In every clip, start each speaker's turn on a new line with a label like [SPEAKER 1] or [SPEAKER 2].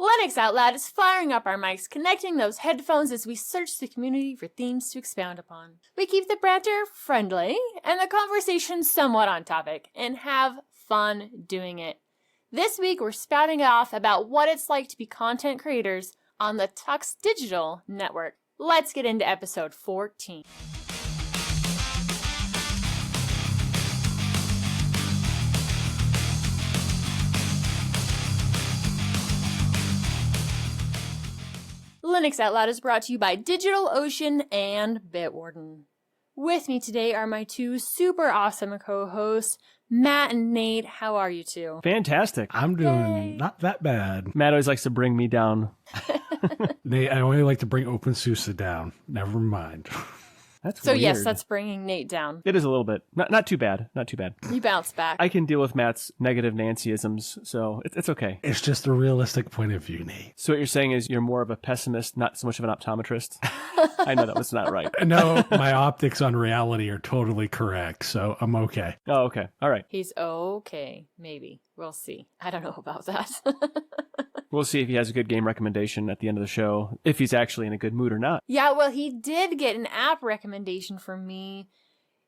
[SPEAKER 1] Linux Out Loud is firing up our mics, connecting those headphones as we search the community for themes to expound upon. We keep the banter friendly and the conversation somewhat on topic, and have fun doing it. This week we're spouting off about what it's like to be content creators on the Tux Digital Network. Let's get into episode 14. Linux Out Loud is brought to you by DigitalOcean and Bitwarden. With me today are my two super awesome co-hosts, Matt and Nate. How are you two?
[SPEAKER 2] Fantastic.
[SPEAKER 3] I'm doing not that bad.
[SPEAKER 2] Matt always likes to bring me down.
[SPEAKER 3] Nate, I only like to bring OpenSUSE down. Never mind.
[SPEAKER 2] That's
[SPEAKER 1] so
[SPEAKER 2] weird.
[SPEAKER 1] Yes, that's bringing Nate down.
[SPEAKER 2] It is a little bit. Not too bad. Not too bad.
[SPEAKER 1] You bounce back.
[SPEAKER 2] I can deal with Matt's negative Nancyisms, so it's okay.
[SPEAKER 3] It's just a realistic point of view, Nate.
[SPEAKER 2] So what you're saying is you're more of a pessimist, not so much of an optometrist? I know that was not right.
[SPEAKER 3] No, my optics on reality are totally correct, so I'm okay.
[SPEAKER 2] Oh, okay. All right.
[SPEAKER 1] He's okay. Maybe. We'll see. I don't know about that.
[SPEAKER 2] We'll see if he has a good game recommendation at the end of the show, if he's actually in a good mood or not.
[SPEAKER 1] Yeah, well, he did get an app recommendation from me.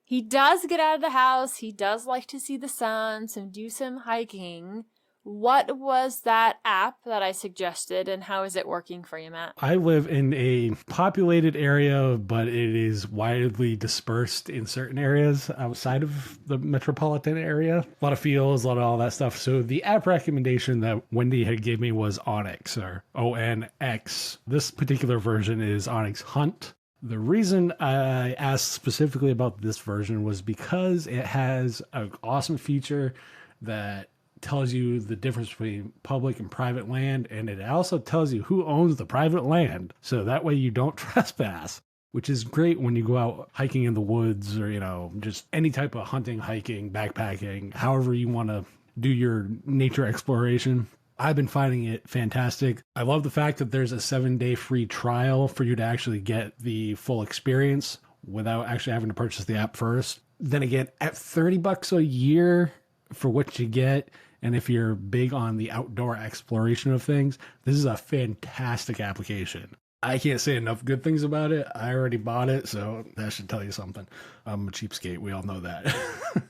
[SPEAKER 1] He does get out of the house. He does like to see the sun, so do some hiking. What was that app that I suggested, and how is it working for you, Matt?
[SPEAKER 3] I live in a populated area, but it is widely dispersed in certain areas outside of the metropolitan area. A lot of fields, a lot of all that stuff. So the app recommendation that Wendy had given me was OnX, or OnX. This particular version is OnX Hunt. The reason I asked specifically about this version was because it has an awesome feature that tells you the difference between public and private land, and it also tells you who owns the private land, so that way you don't trespass, which is great when you go out hiking in the woods or, just any type of hunting, hiking, backpacking, however you want to do your nature exploration. I've been finding it fantastic. I love the fact that there's a 7-day free trial for you to actually get the full experience without actually having to purchase the app first. Then again, at $30 a year for what you get, and if you're big on the outdoor exploration of things, this is a fantastic application. I can't say enough good things about it. I already bought it, so that should tell you something. I'm a cheapskate. We all know that.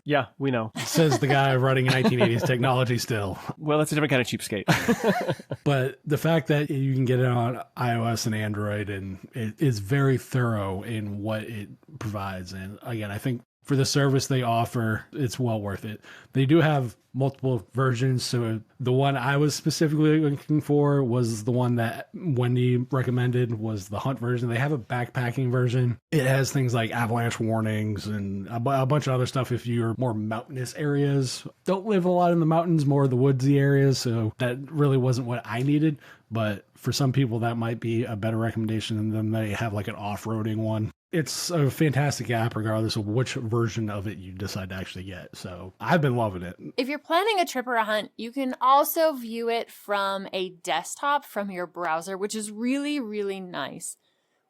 [SPEAKER 2] Yeah, we know.
[SPEAKER 3] Says the guy running 1980s technology still.
[SPEAKER 2] Well, that's a different kind of cheapskate.
[SPEAKER 3] But the fact that you can get it on iOS and Android, and it is very thorough in what it provides. And again, I think for the service they offer, it's well worth it. They do have multiple versions, so the one I was specifically looking for was the one that Wendy recommended, was the Hunt version. They have a backpacking version. It has things like avalanche warnings and a bunch of other stuff if you're more mountainous areas. Don't live a lot in the mountains, more the woodsy areas, so that really wasn't what I needed. But for some people, that might be a better recommendation, and then they have like an off-roading one. It's a fantastic app regardless of which version of it you decide to actually get. So I've been loving it.
[SPEAKER 1] If you're planning a trip or a hunt, you can also view it from a desktop from your browser, which is really, really nice.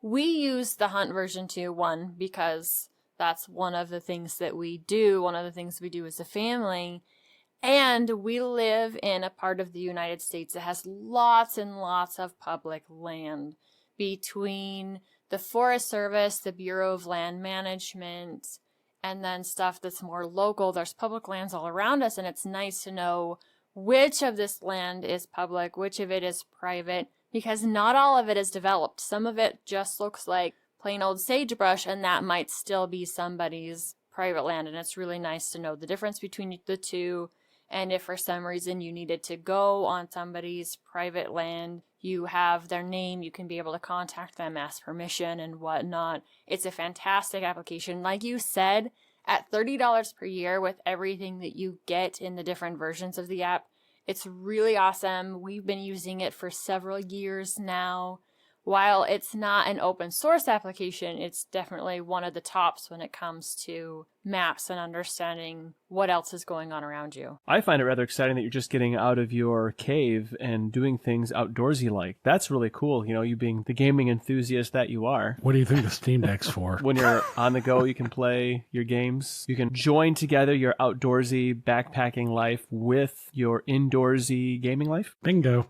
[SPEAKER 1] We use the Hunt version too, one, because that's one of the things that we do. One of the things we do as a family. And we live in a part of the United States that has lots and lots of public land between the Forest Service, the Bureau of Land Management, and then stuff that's more local. There's public lands all around us, and it's nice to know which of this land is public, which of it is private, because not all of it is developed. Some of it just looks like plain old sagebrush, and that might still be somebody's private land, and it's really nice to know the difference between the two. And if for some reason you needed to go on somebody's private land, you have their name, you can be able to contact them, ask permission and whatnot. It's a fantastic application. Like you said, at $30 per year with everything that you get in the different versions of the app, it's really awesome. We've been using it for several years now. While it's not an open source application, it's definitely one of the tops when it comes to maps and understanding what else is going on around you.
[SPEAKER 2] I find it rather exciting that you're just getting out of your cave and doing things outdoorsy like. That's really cool, you being the gaming enthusiast that you are.
[SPEAKER 3] What do you think the Steam Deck's for?
[SPEAKER 2] When you're on the go, you can play your games. You can join together your outdoorsy backpacking life with your indoorsy gaming life.
[SPEAKER 3] Bingo.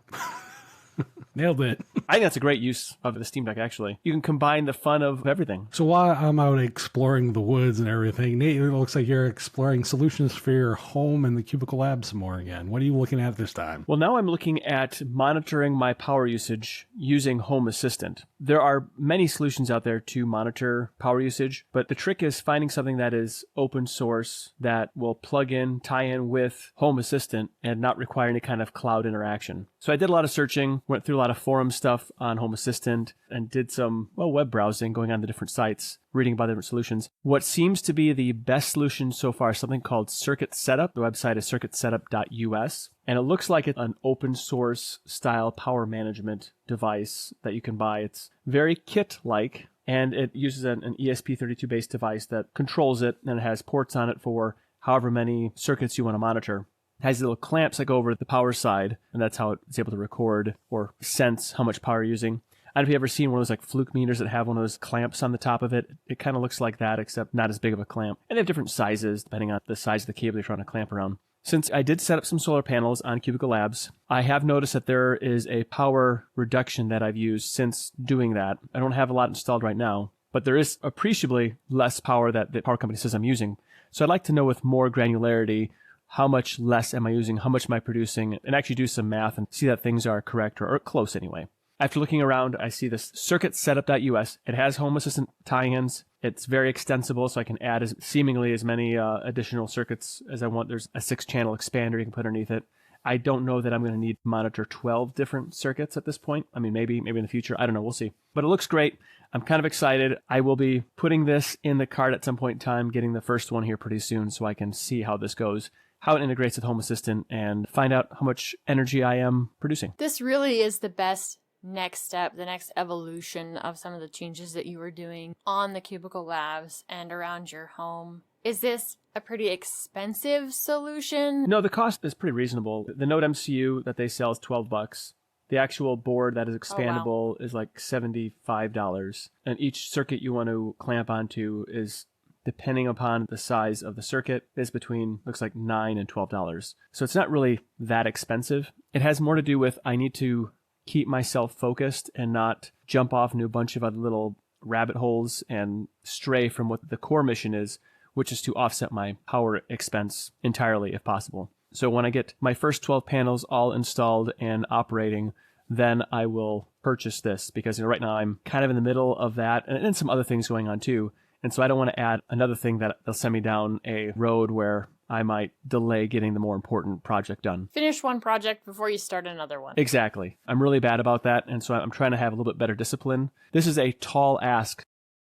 [SPEAKER 3] Nailed it.
[SPEAKER 2] I think that's a great use of the Steam Deck, actually. You can combine the fun of everything.
[SPEAKER 3] So while I'm out exploring the woods and everything, Nate, it looks like you're exploring solutions for your home and the Cubicle Lab some more again. What are you looking at this time?
[SPEAKER 2] Well, now I'm looking at monitoring my power usage using Home Assistant. There are many solutions out there to monitor power usage, but the trick is finding something that is open source that will plug in, tie in with Home Assistant and not require any kind of cloud interaction. So I did a lot of searching, went through a lot of forum stuff on Home Assistant, and did some web browsing, going on to different sites, reading about different solutions. What seems to be the best solution so far is something called Circuit Setup. The website is circuitsetup.us, and it looks like it's an open source style power management device that you can buy. It's very kit-like, and it uses an ESP32 based device that controls it, and it has ports on it for however many circuits you want to monitor. It has little clamps that go over the power side, and that's how it's able to record or sense how much power you're using. I don't know if you've ever seen one of those like fluke meters that have one of those clamps on the top of it. It kind of looks like that, except not as big of a clamp. And they have different sizes depending on the size of the cable you're trying to clamp around. Since I did set up some solar panels on Cubicle Labs, I have noticed that there is a power reduction that I've used since doing that. I don't have a lot installed right now, but there is appreciably less power that the power company says I'm using. So I'd like to know with more granularity how much less am I using, how much am I producing, and actually do some math and see that things are correct or close anyway. After looking around, I see this circuitsetup.us. It has Home Assistant tie-ins. It's very extensible, so I can add seemingly as many additional circuits as I want. There's a 6-channel expander you can put underneath it. I don't know that I'm going to need to monitor 12 different circuits at this point. I mean, maybe in the future. I don't know. We'll see. But it looks great. I'm kind of excited. I will be putting this in the cart at some point in time, getting the first one here pretty soon so I can see how this goes, how it integrates with Home Assistant, and find out how much energy I am producing.
[SPEAKER 1] This really is the best next step, the next evolution of some of the changes that you were doing on the Cubicle Labs and around your home. Is this a pretty expensive solution?
[SPEAKER 2] No, the cost is pretty reasonable. The Node MCU that they sell is $12. The actual board that is expandable is like $75. And each circuit you want to clamp onto is, depending upon the size of the circuit, is between, looks like $9 and $12. So it's not really that expensive. It has more to do with I need to keep myself focused and not jump off into a bunch of other little rabbit holes and stray from what the core mission is, which is to offset my power expense entirely if possible. So when I get my first 12 panels all installed and operating, then I will purchase this because right now I'm kind of in the middle of that and some other things going on too. And so I don't want to add another thing that they'll send me down a road where I might delay getting the more important project done.
[SPEAKER 1] Finish one project before you start another one.
[SPEAKER 2] Exactly. I'm really bad about that, and so I'm trying to have a little bit better discipline. This is a tall ask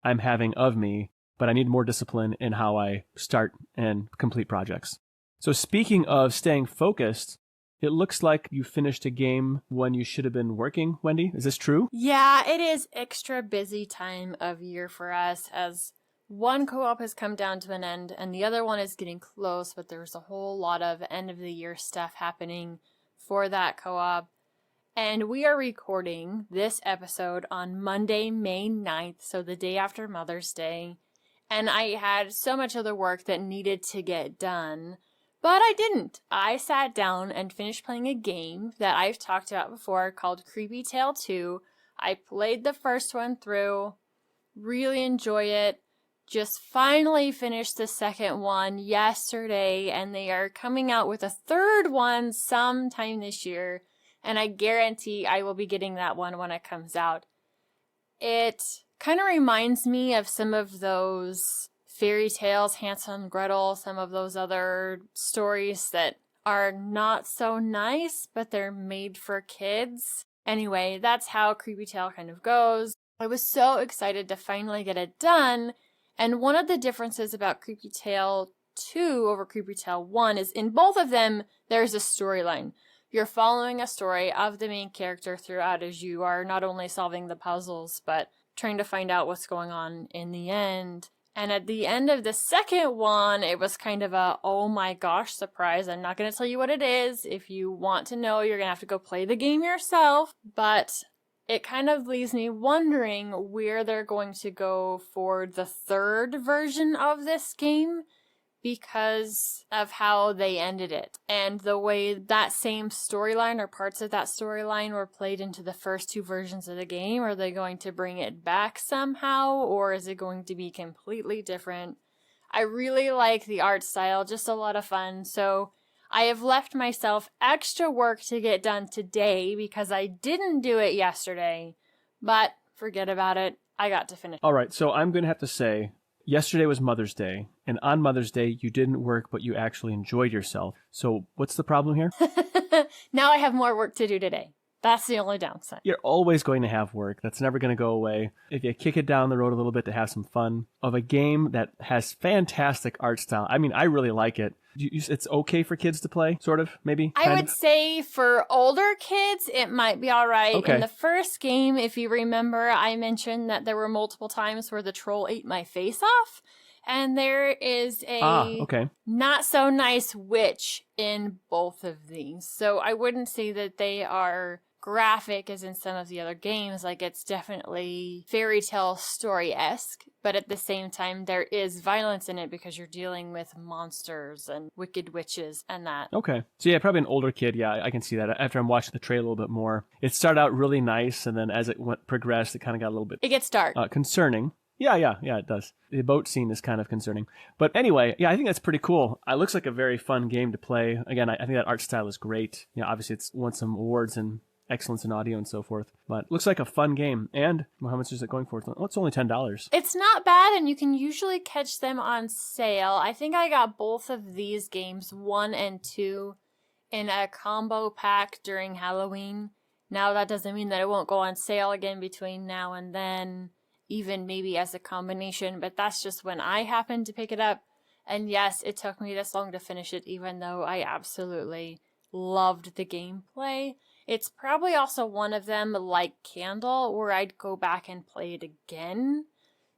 [SPEAKER 2] I'm having of me, but I need more discipline in how I start and complete projects. So speaking of staying focused, it looks like you finished a game when you should have been working, Wendy. Is this true?
[SPEAKER 1] Yeah, it is extra busy time of year for us as one co-op has come down to an end and the other one is getting close, but there's a whole lot of end of the year stuff happening for that co-op. And we are recording this episode on Monday, May 9th, so the day after Mother's Day. And I had so much other work that needed to get done, but I didn't. I sat down and finished playing a game that I've talked about before called Creepy Tale 2. I played the first one through, really enjoy it. Just finally finished the second one yesterday, and they are coming out with a third one sometime this year, and I guarantee I will be getting that one when it comes out. It kind of reminds me of some of those fairy tales, Hansel and Gretel, some of those other stories that are not so nice, but they're made for kids. Anyway, that's how Creepy Tale kind of goes. I was so excited to finally get it done. And one of the differences about Creepy Tale 2 over Creepy Tale 1 is in both of them, there's a storyline. You're following a story of the main character throughout as you are not only solving the puzzles, but trying to find out what's going on in the end. And at the end of the second one, it was kind of a, oh my gosh, surprise. I'm not going to tell you what it is. If you want to know, you're going to have to go play the game yourself. But it kind of leaves me wondering where they're going to go for the third version of this game, because of how they ended it and the way that same storyline or parts of that storyline were played into the first two versions of the game. Are they going to bring it back somehow, or is it going to be completely different? I really like the art style, just a lot of fun. So I have left myself extra work to get done today because I didn't do it yesterday, but forget about it. I got to finish.
[SPEAKER 2] All right, so I'm going to have to say, yesterday was Mother's Day, and on Mother's Day, you didn't work, but you actually enjoyed yourself. So what's the problem here?
[SPEAKER 1] Now I have more work to do today. That's the only downside.
[SPEAKER 2] You're always going to have work. That's never going to go away. If you kick it down the road a little bit to have some fun, of a game that has fantastic art style. I mean, I really like it. It's okay for kids to play, sort of, maybe?
[SPEAKER 1] I would say for older kids, it might be all right.
[SPEAKER 2] Okay.
[SPEAKER 1] In the first game, if you remember, I mentioned that there were multiple times where the troll ate my face off. And there is a not so nice witch in both of these. So I wouldn't say that they are graphic as in some of the other games. Like, it's definitely fairy tale story-esque, but at the same time there is violence in it because you're dealing with monsters and wicked witches and that.
[SPEAKER 2] Okay. So yeah, probably an older kid. Yeah, I can see that. After I'm watching the trailer a little bit more, it started out really nice, and then as it progressed, it kind of got a little bit...
[SPEAKER 1] It gets dark.
[SPEAKER 2] Concerning. Yeah, it does. The boat scene is kind of concerning. But anyway, yeah, I think that's pretty cool. It looks like a very fun game to play. Again, I think that art style is great. You know, obviously it's won some awards and excellence in audio and so forth. But it looks like a fun game. And how much is it going for? Oh, it's only $10.
[SPEAKER 1] It's not bad, and you can usually catch them on sale. I think I got both of these games, 1 and 2, in a combo pack during Halloween. Now, that doesn't mean that it won't go on sale again between now and then, even maybe as a combination, but that's just when I happened to pick it up. And yes, it took me this long to finish it, even though I absolutely loved the gameplay. It's probably also one of them, like Candle, where I'd go back and play it again,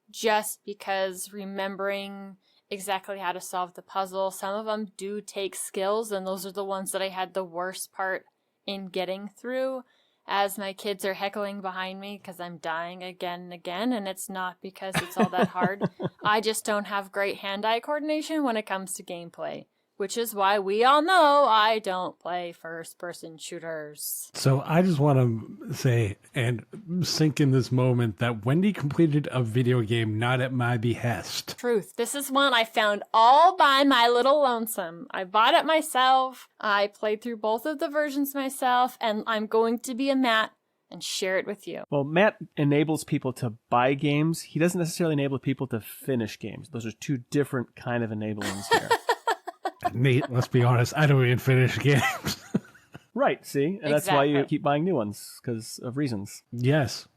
[SPEAKER 1] just because remembering exactly how to solve the puzzle. Some of them do take skills, and those are the ones that I had the worst part in getting through, as my kids are heckling behind me because I'm dying again and again, and it's not because it's all that hard. I just don't have great hand-eye coordination when it comes to gameplay, which is why we all know I don't play first-person shooters.
[SPEAKER 3] So I just want to say and sink in this moment that Wendy completed a video game not at my behest.
[SPEAKER 1] Truth. This is one I found all by my little lonesome. I bought it myself. I played through both of the versions myself, and I'm going to be a Matt and share it with you.
[SPEAKER 2] Well, Matt enables people to buy games. He doesn't necessarily enable people to finish games. Those are two different kind of enablings here.
[SPEAKER 3] Nate, let's be honest, I don't even finish games.
[SPEAKER 2] Right, see? And that's why you keep buying new ones, because of reasons.
[SPEAKER 3] Yes.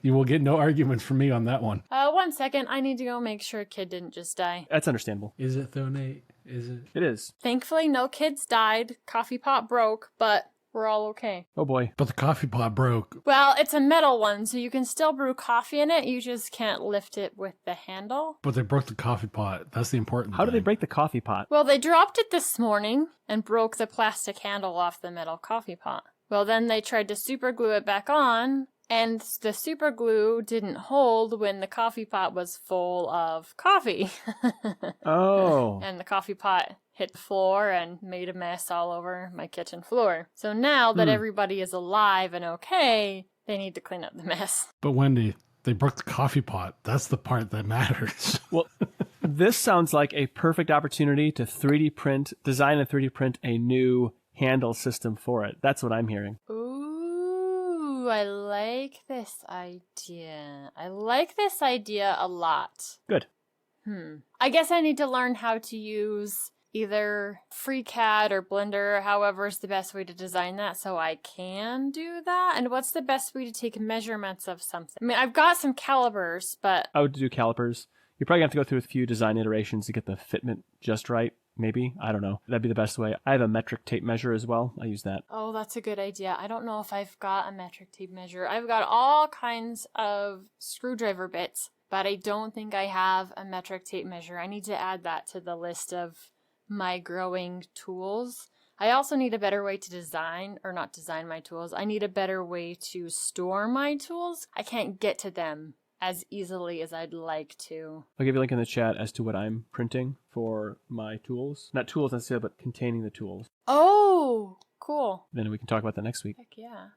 [SPEAKER 3] You will get no arguments from me on that one.
[SPEAKER 1] 1 second. I need to go make sure a kid didn't just die.
[SPEAKER 2] That's understandable.
[SPEAKER 3] Is it though, Nate? Is it?
[SPEAKER 2] It is.
[SPEAKER 1] Thankfully, no kids died. Coffee pot broke, but we're all okay.
[SPEAKER 2] Oh boy.
[SPEAKER 3] But the coffee pot broke.
[SPEAKER 1] Well, it's a metal one, so you can still brew coffee in it. You just can't lift it with the handle.
[SPEAKER 3] But they broke the coffee pot. That's the important
[SPEAKER 2] How
[SPEAKER 3] thing.
[SPEAKER 2] did they break the coffee pot?
[SPEAKER 1] Well, they dropped it this morning and broke the plastic handle off the metal coffee pot. Well, then they tried to super glue it back on, and the super glue didn't hold when the coffee pot was full of coffee.
[SPEAKER 2] Oh.
[SPEAKER 1] And the coffee pot hit the floor and made a mess all over my kitchen floor. So now that everybody is alive and okay, they need to clean up the mess.
[SPEAKER 3] But Wendy, they broke the coffee pot. That's the part that matters.
[SPEAKER 2] Well, this sounds like a perfect opportunity to design and 3D print a new handle system for it. That's what I'm hearing.
[SPEAKER 1] Ooh, I like this idea. I like this idea a lot.
[SPEAKER 2] Good.
[SPEAKER 1] I guess I need to learn how to use either FreeCAD or Blender, however is the best way to design that so I can do that. And what's the best way to take measurements of something? I mean, I've got some calipers, but...
[SPEAKER 2] I would do calipers. You're probably going to have to go through a few design iterations to get the fitment just right, maybe. I don't know. That'd be the best way. I have a metric tape measure as well. I use that.
[SPEAKER 1] Oh, that's a good idea. I don't know if I've got a metric tape measure. I've got all kinds of screwdriver bits, but I don't think I have a metric tape measure. I need to add that to the list of my growing tools. I also need a better way to design, or not design my tools. I need a better way to store my tools. I can't get to them as easily as I'd like to.
[SPEAKER 2] I'll give you a link in the chat as to what I'm printing for my tools. Not tools necessarily, but containing the tools.
[SPEAKER 1] Oh, cool.
[SPEAKER 2] Then we can talk about that next week.
[SPEAKER 1] Heck yeah.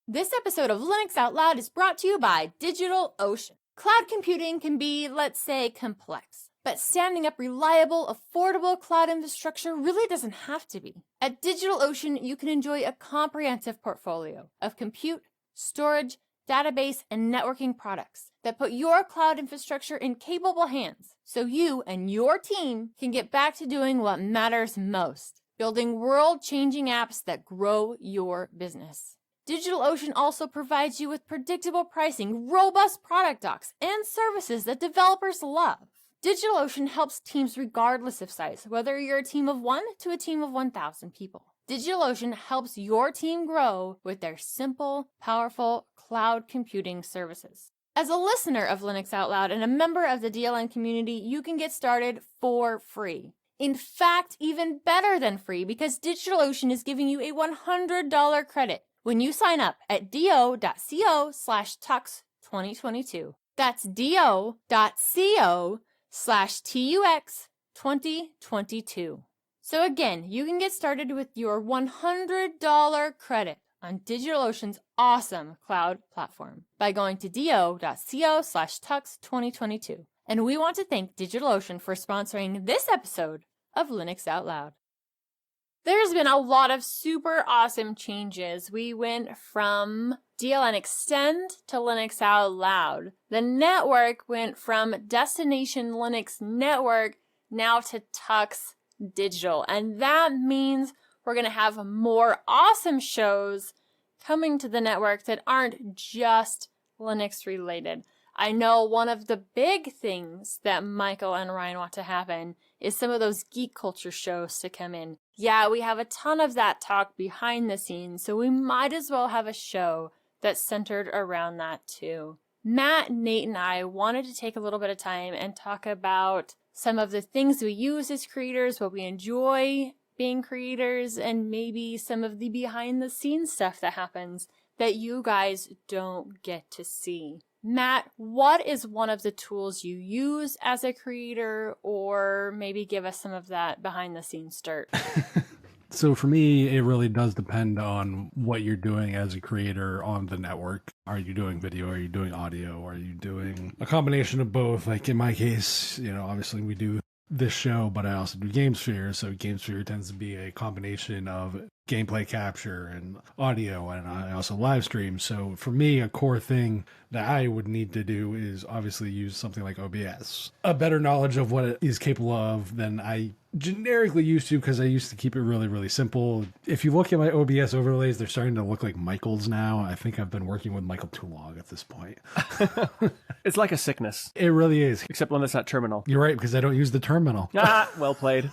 [SPEAKER 1] This episode of Linux Out Loud is brought to you by DigitalOcean. Cloud computing can be, let's say, complex, but standing up reliable, affordable cloud infrastructure really doesn't have to be. At DigitalOcean, you can enjoy a comprehensive portfolio of compute, storage, database, and networking products that put your cloud infrastructure in capable hands so you and your team can get back to doing what matters most, building world-changing apps that grow your business. DigitalOcean also provides you with predictable pricing, robust product docs, and services that developers love. DigitalOcean helps teams regardless of size, whether you're a team of 1 to a team of 1,000 people. DigitalOcean helps your team grow with their simple, powerful cloud computing services. As a listener of Linux Out Loud and a member of the DLN community, you can get started for free. In fact, even better than free, because DigitalOcean is giving you a $100 credit when you sign up at do.co/tux2022. That's do.co/tux2022. So again, you can get started with your $100 credit on DigitalOcean's awesome cloud platform by going to do.co/tux2022. And we want to thank DigitalOcean for sponsoring this episode of Linux Out Loud. There's been a lot of super awesome changes. We went from DLN Extend to Linux Out Loud. The network went from Destination Linux Network now to Tux Digital. And that means we're going to have more awesome shows coming to the network that aren't just Linux related. I know one of the big things that Michael and Ryan want to happen is some of those geek culture shows to come in. Yeah, we have a ton of that talk behind the scenes, so we might as well have a show that's centered around that too. Matt, Nate, and I wanted to take a little bit of time and talk about some of the things we use as creators, what we enjoy being creators, and maybe some of the behind the scenes stuff that happens that you guys don't get to see. Matt, what is one of the tools you use as a creator, or maybe give us some of that behind the scenes dirt?
[SPEAKER 3] So for me, it really does depend on what you're doing as a creator on the network. Are you doing video? Are you doing audio? Are you doing a combination of both? Like in my case, obviously we do this show, but I also do GameSphere. So GameSphere tends to be a combination of gameplay capture and audio, and I also live stream. So for me, a core thing that I would need to do is obviously use something like OBS. A better knowledge of what it is capable of than I generically used to, because I used to keep it really, really simple. If you look at my OBS overlays, they're starting to look like Michael's now. I think I've been working with Michael too long at this point.
[SPEAKER 2] It's like a sickness.
[SPEAKER 3] It really is.
[SPEAKER 2] Except one that's not terminal.
[SPEAKER 3] You're right, because I don't use the terminal.
[SPEAKER 2] Well played.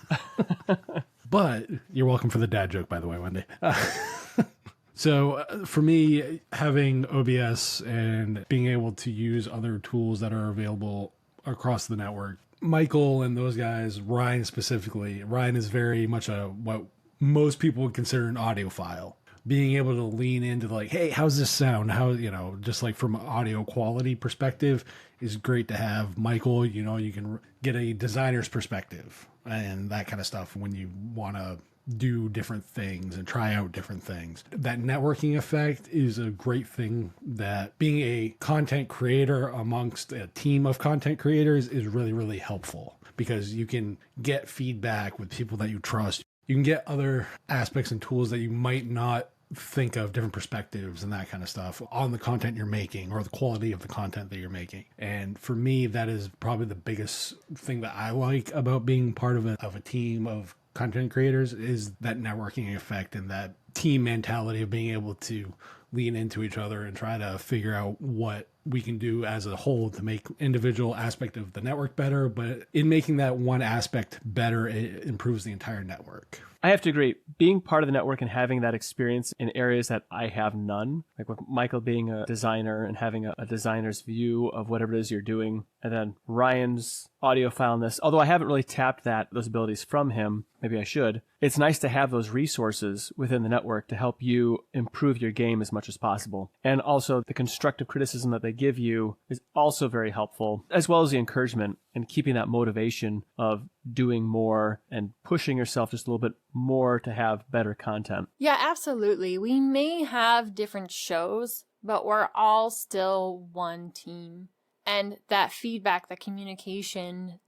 [SPEAKER 3] But you're welcome for the dad joke, by the way, Wendy. So for me, having OBS and being able to use other tools that are available across the network, Michael and those guys, Ryan specifically, Ryan is very much what most people would consider an audiophile. Being able to lean into like, hey, how's this sound? How, just like from an audio quality perspective is great to have. Michael, you can get a designer's perspective and that kind of stuff when you want to do different things and try out different things. That networking effect is a great thing, that being a content creator amongst a team of content creators is really, really helpful, because you can get feedback with people that you trust. You can get other aspects and tools that you might not think of, different perspectives and that kind of stuff on the content you're making or the quality of the content that you're making. And for me, that is probably the biggest thing that I like about being part of a team of content creators, is that networking effect and that team mentality of being able to lean into each other and try to figure out what we can do as a whole to make individual aspect of the network better. But in making that one aspect better, it improves the entire network.
[SPEAKER 2] I have to agree. Being part of the network and having that experience in areas that I have none, like with Michael being a designer and having a designer's view of whatever it is you're doing, and then Ryan's audiophileness, although I haven't really tapped those abilities from him, maybe I should. It's nice to have those resources within the network to help you improve your game as much as possible. And also the constructive criticism that they give you is also very helpful, as well as the encouragement and keeping that motivation of doing more and pushing yourself just a little bit more to have better content.
[SPEAKER 1] Yeah, absolutely. We may have different shows, but we're all still one team. And that feedback, the communication,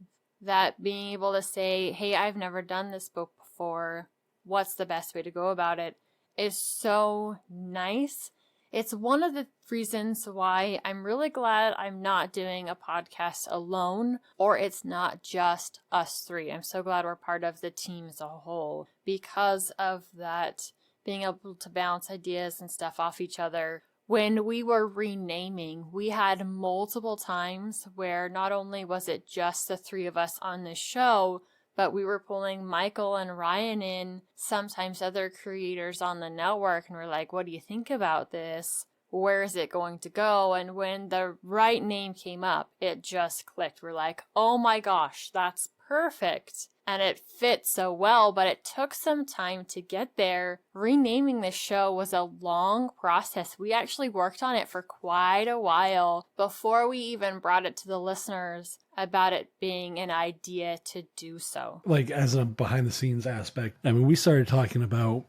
[SPEAKER 1] that being able to say, hey, I've never done this book before, what's the best way to go about it, is so nice. It's one of the reasons why I'm really glad I'm not doing a podcast alone, or it's not just us three. I'm so glad we're part of the team as a whole because of that, being able to bounce ideas and stuff off each other. When we were renaming, we had multiple times where not only was it just the three of us on the show, but we were pulling Michael and Ryan in, sometimes other creators on the network, and we're like, what do you think about this? Where is it going to go? And when the right name came up, it just clicked. We're like, oh my gosh, that's perfect. And it fit so well, but it took some time to get there. Renaming the show was a long process. We actually worked on it for quite a while before we even brought it to the listeners about it being an idea to do so.
[SPEAKER 3] Like, as a behind the scenes aspect, I mean, we started talking about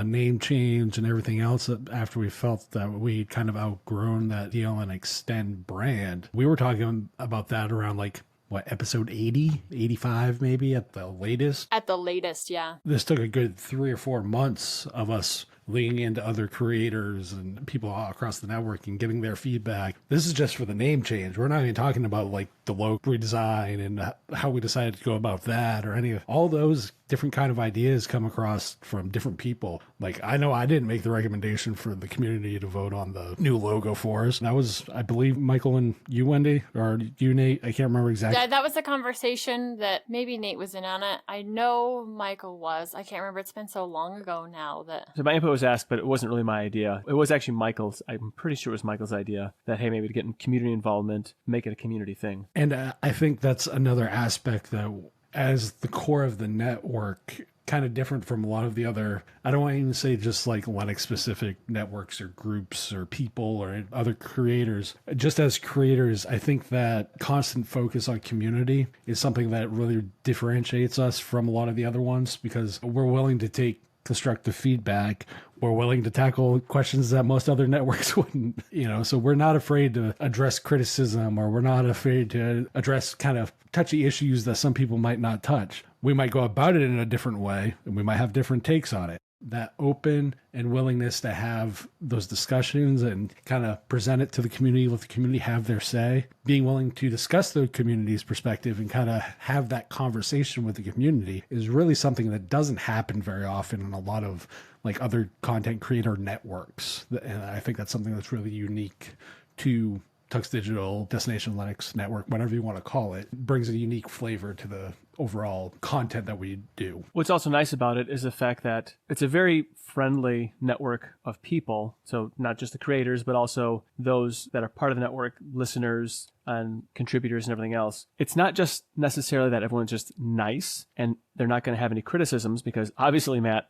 [SPEAKER 3] name change and everything else after we felt that we kind of outgrown that Deal and Extend brand. We were talking about that around like, what, episode 80, 85 maybe at the latest?
[SPEAKER 1] At the latest, yeah.
[SPEAKER 3] This took a good 3 or 4 months of us leaning into other creators and people all across the network and getting their feedback. This is just for the name change. We're not even talking about like the logo redesign and how we decided to go about that or any of all those different kind of ideas come across from different people. Like, I know I didn't make the recommendation for the community to vote on the new logo for us. That was, I believe, Michael and you, Wendy, or you, Nate. I can't remember exactly.
[SPEAKER 1] Yeah, that was a conversation that maybe Nate was in on it. I know Michael was. I can't remember. It's been so long ago now that...
[SPEAKER 2] So my input was asked, but it wasn't really my idea. It was actually Michael's. I'm pretty sure it was Michael's idea that, hey, maybe to get in community involvement, make it a community thing.
[SPEAKER 3] And I think that's another aspect that, as the core of the network, kind of different from a lot of the other, I don't want to even say just like Linux specific networks or groups or people or other creators. Just as creators, I think that constant focus on community is something that really differentiates us from a lot of the other ones, because we're willing to take constructive feedback. We're willing to tackle questions that most other networks wouldn't, so we're not afraid to address criticism, or we're not afraid to address kind of touchy issues that some people might not touch. We might go about it in a different way, and we might have different takes on it. That open and willingness to have those discussions and kind of present it to the community, let the community have their say, being willing to discuss the community's perspective and kind of have that conversation with the community is really something that doesn't happen very often in a lot of like other content creator networks. And I think that's something that's really unique to Tux Digital, Destination Linux Network, whatever you want to call it. It brings a unique flavor to the overall content that we do.
[SPEAKER 2] What's also nice about it is the fact that it's a very friendly network of people. So not just the creators, but also those that are part of the network, listeners and contributors and everything else. It's not just necessarily that everyone's just nice and they're not going to have any criticisms, because obviously, Matt,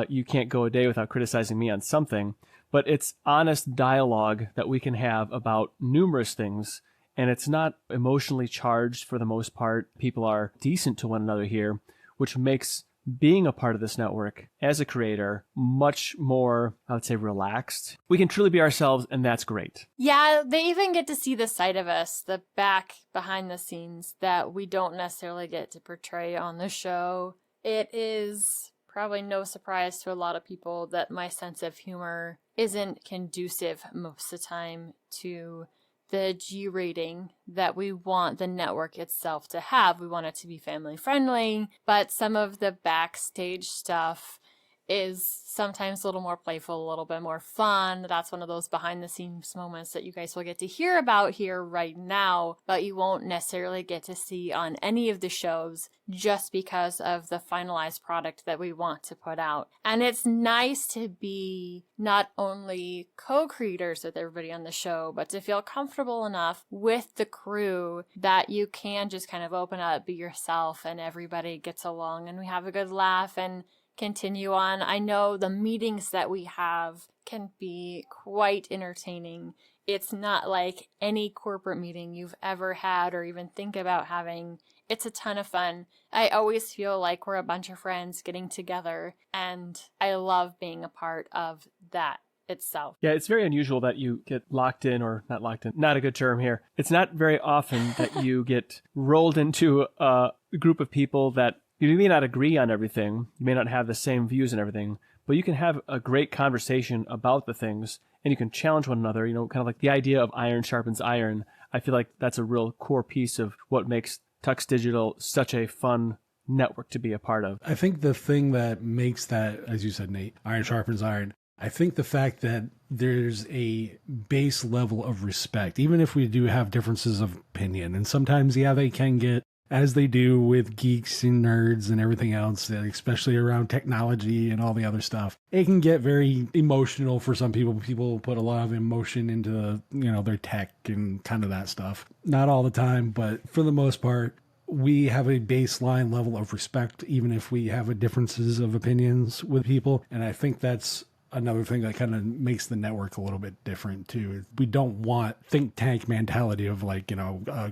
[SPEAKER 2] you can't go a day without criticizing me on something. But it's honest dialogue that we can have about numerous things, and it's not emotionally charged for the most part. People are decent to one another here, which makes being a part of this network as a creator much more, I would say, relaxed. We can truly be ourselves, and that's great.
[SPEAKER 1] Yeah, they even get to see the side of us, the back behind the scenes that we don't necessarily get to portray on the show. It is probably no surprise to a lot of people that my sense of humor isn't conducive most of the time to the G rating that we want the network itself to have. We want it to be family friendly, but some of the backstage stuff is sometimes a little more playful, a little bit more fun. That's one of those behind the scenes moments that you guys will get to hear about here right now, but you won't necessarily get to see on any of the shows just because of the finalized product that we want to put out. And it's nice to be not only co-creators with everybody on the show, but to feel comfortable enough with the crew that you can just kind of open up, be yourself, and everybody gets along and we have a good laugh and continue on. I know the meetings that we have can be quite entertaining It's not like any corporate meeting you've ever had or even think about having. It's a ton of fun. I always feel like we're a bunch of friends getting together, and I love being a part of that itself.
[SPEAKER 2] Yeah, it's very unusual that you get locked in, or not locked in, not a good term here. It's not very often that you get rolled into a group of people that you may not agree on everything, you may not have the same views and everything, but you can have a great conversation about the things, and you can challenge one another, kind of like the idea of iron sharpens iron. I feel like that's a real core piece of what makes Tux Digital such a fun network to be a part of.
[SPEAKER 3] I think the thing that makes that, as you said, Nate, iron sharpens iron, I think the fact that there's a base level of respect, even if we do have differences of opinion, and sometimes, yeah, they can get, as they do with geeks and nerds and everything else, especially around technology and all the other stuff, it can get very emotional for some people. People put a lot of emotion into, their tech and kind of that stuff. Not all the time, but for the most part, we have a baseline level of respect, even if we have differences of opinions with people. And I think that's another thing that kind of makes the network a little bit different too. We don't want think tank mentality of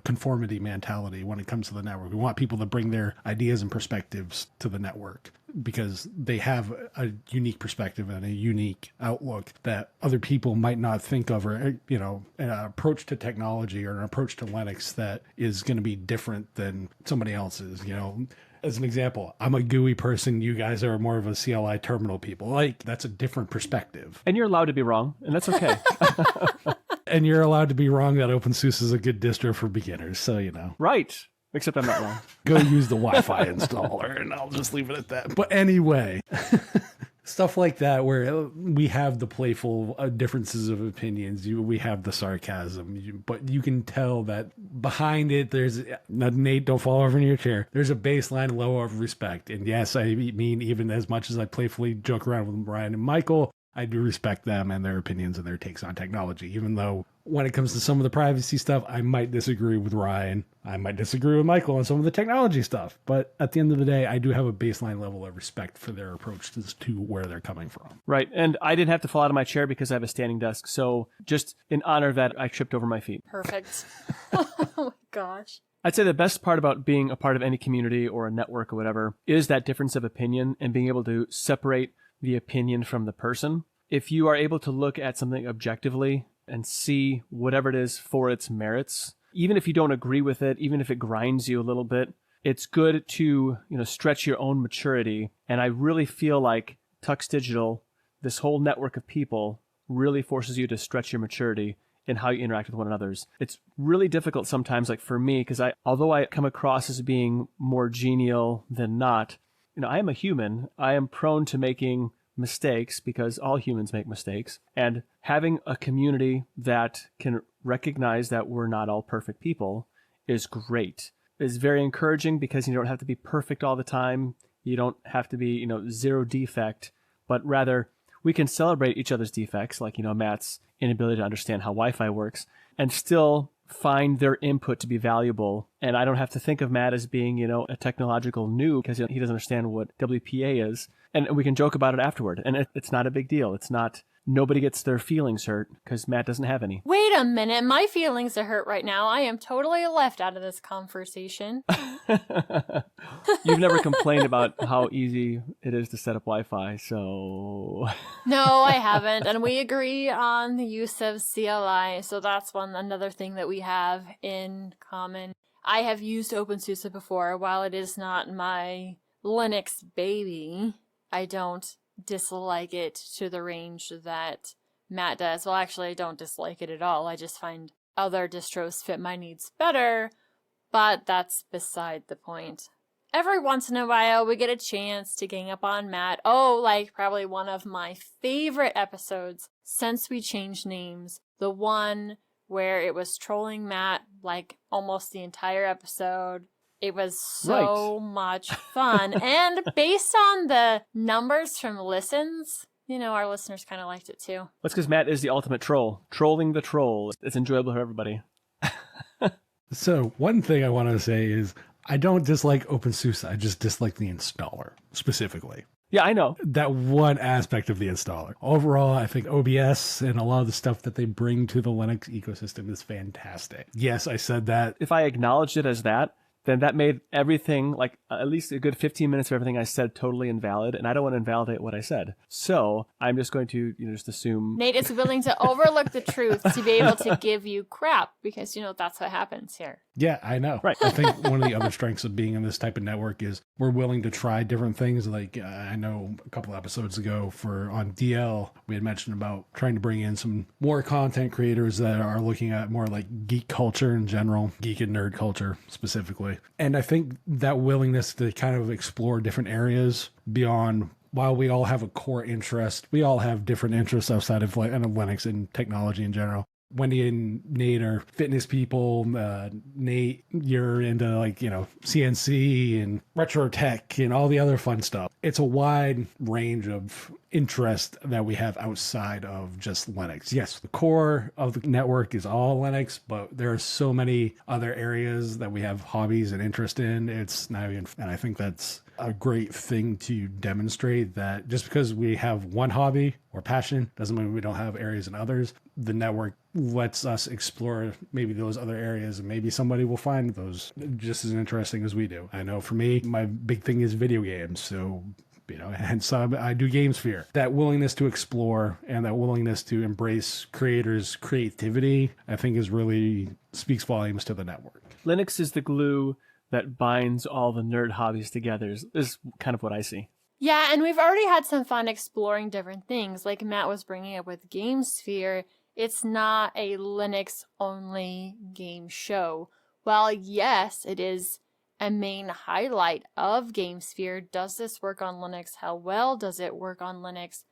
[SPEAKER 3] conformity mentality when it comes to the network. We want people to bring their ideas and perspectives to the network because they have a unique perspective and a unique outlook that other people might not think of, or, an approach to technology or an approach to Linux that is going to be different than somebody else's, As an example, I'm a GUI person. You guys are more of a CLI terminal people. That's a different perspective.
[SPEAKER 2] And you're allowed to be wrong, and that's okay.
[SPEAKER 3] And you're allowed to be wrong that OpenSUSE is a good distro for beginners. So,
[SPEAKER 2] Right. Except I'm not wrong.
[SPEAKER 3] Go use the Wi-Fi installer, and I'll just leave it at that. But anyway, stuff like that where we have the playful differences of opinions. We have the sarcasm, but you can tell that behind it, there's, Nate, don't fall over in your chair. There's a baseline level of respect. And yes, I mean, even as much as I playfully joke around with Brian and Michael, I do respect them and their opinions and their takes on technology, even though when it comes to some of the privacy stuff, I might disagree with Ryan. I might disagree with Michael on some of the technology stuff. But at the end of the day, I do have a baseline level of respect for their approach to where they're coming from.
[SPEAKER 2] Right. And I didn't have to fall out of my chair because I have a standing desk. So just in honor of that, I tripped over my feet.
[SPEAKER 1] Perfect. Oh my gosh.
[SPEAKER 2] I'd say the best part about being a part of any community or a network or whatever is that difference of opinion and being able to separate the opinion from the person. If you are able to look at something objectively and see whatever it is for its merits, even if you don't agree with it, even if it grinds you a little bit, it's good to, stretch your own maturity. And I really feel like Tux Digital, this whole network of people, really forces you to stretch your maturity in how you interact with one another. It's really difficult sometimes, like for me, because although I come across as being more genial than not, I am a human. I am prone to making mistakes because all humans make mistakes, and having a community that can recognize that we're not all perfect people is great. It's very encouraging because you don't have to be perfect all the time. You don't have to be, zero defect, but rather we can celebrate each other's defects, like, Matt's inability to understand how Wi-Fi works, and still find their input to be valuable. And I don't have to think of Matt as being, a technological noob because he doesn't understand what WPA is. And we can joke about it afterward. And it's not a big deal. It's not, nobody gets their feelings hurt because Matt doesn't have any.
[SPEAKER 1] Wait a minute. My feelings are hurt right now. I am totally left out of this conversation.
[SPEAKER 2] You've never complained about how easy it is to set up Wi-Fi, so...
[SPEAKER 1] No, I haven't. And we agree on the use of CLI. So that's another thing that we have in common. I have used OpenSUSE before. While it is not my Linux baby, I don't dislike it to the range that Matt does. Well, actually, I don't dislike it at all. I just find other distros fit my needs better, but that's beside the point. Every once in a while, we get a chance to gang up on Matt. Oh, like probably one of my favorite episodes since we changed names. The one where it was trolling Matt like almost the entire episode. It was so much fun. And based on the numbers from listens, our listeners kind of liked it too.
[SPEAKER 2] That's because Matt is the ultimate troll. Trolling the troll. It's enjoyable for everybody.
[SPEAKER 3] So one thing I want to say is I don't dislike OpenSUSE. I just dislike the installer specifically.
[SPEAKER 2] Yeah, I know.
[SPEAKER 3] That one aspect of the installer. Overall, I think OBS and a lot of the stuff that they bring to the Linux ecosystem is fantastic. Yes, I said that.
[SPEAKER 2] If I acknowledged it as that, then that made everything, like at least a good 15 minutes of everything I said, totally invalid, and I don't want to invalidate what I said. So I'm just going to, just assume.
[SPEAKER 1] Nate is willing to overlook the truth to be able to give you crap because, that's what happens here.
[SPEAKER 3] Yeah, I know.
[SPEAKER 2] Right.
[SPEAKER 3] I think one of the other strengths of being in this type of network is we're willing to try different things. Like I know a couple episodes ago on DL, we had mentioned about trying to bring in some more content creators that are looking at more like geek culture in general, geek and nerd culture specifically. And I think that willingness to kind of explore different areas beyond, while we all have a core interest, we all have different interests outside of Linux and technology in general. Wendy and Nate are fitness people. Nate, you're into CNC and retro tech and all the other fun stuff. It's a wide range of interest that we have outside of just Linux. Yes, the core of the network is all Linux, but there are so many other areas that we have hobbies and interest in. It's not even, and I think that's a great thing to demonstrate that just because we have one hobby or passion doesn't mean we don't have areas in others. The network lets us explore maybe those other areas, and maybe somebody will find those just as interesting as we do. I know for me, my big thing is video games. So, hence I do GameSphere. That willingness to explore and that willingness to embrace creators' creativity, I think really speaks volumes to the network.
[SPEAKER 2] Linux is the glue that binds all the nerd hobbies together is kind of what I see.
[SPEAKER 1] Yeah, and we've already had some fun exploring different things. Like Matt was bringing up with GameSphere, it's not a Linux-only game show. While yes, it is a main highlight of GameSphere. Does this work on Linux? How well does it work on Linux?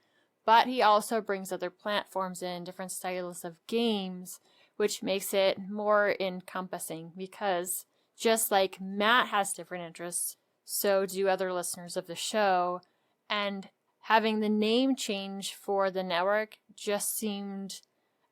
[SPEAKER 1] But he also brings other platforms in, different styles of games, which makes it more encompassing because just like Matt has different interests, so do other listeners of the show. And having the name change for the network just seemed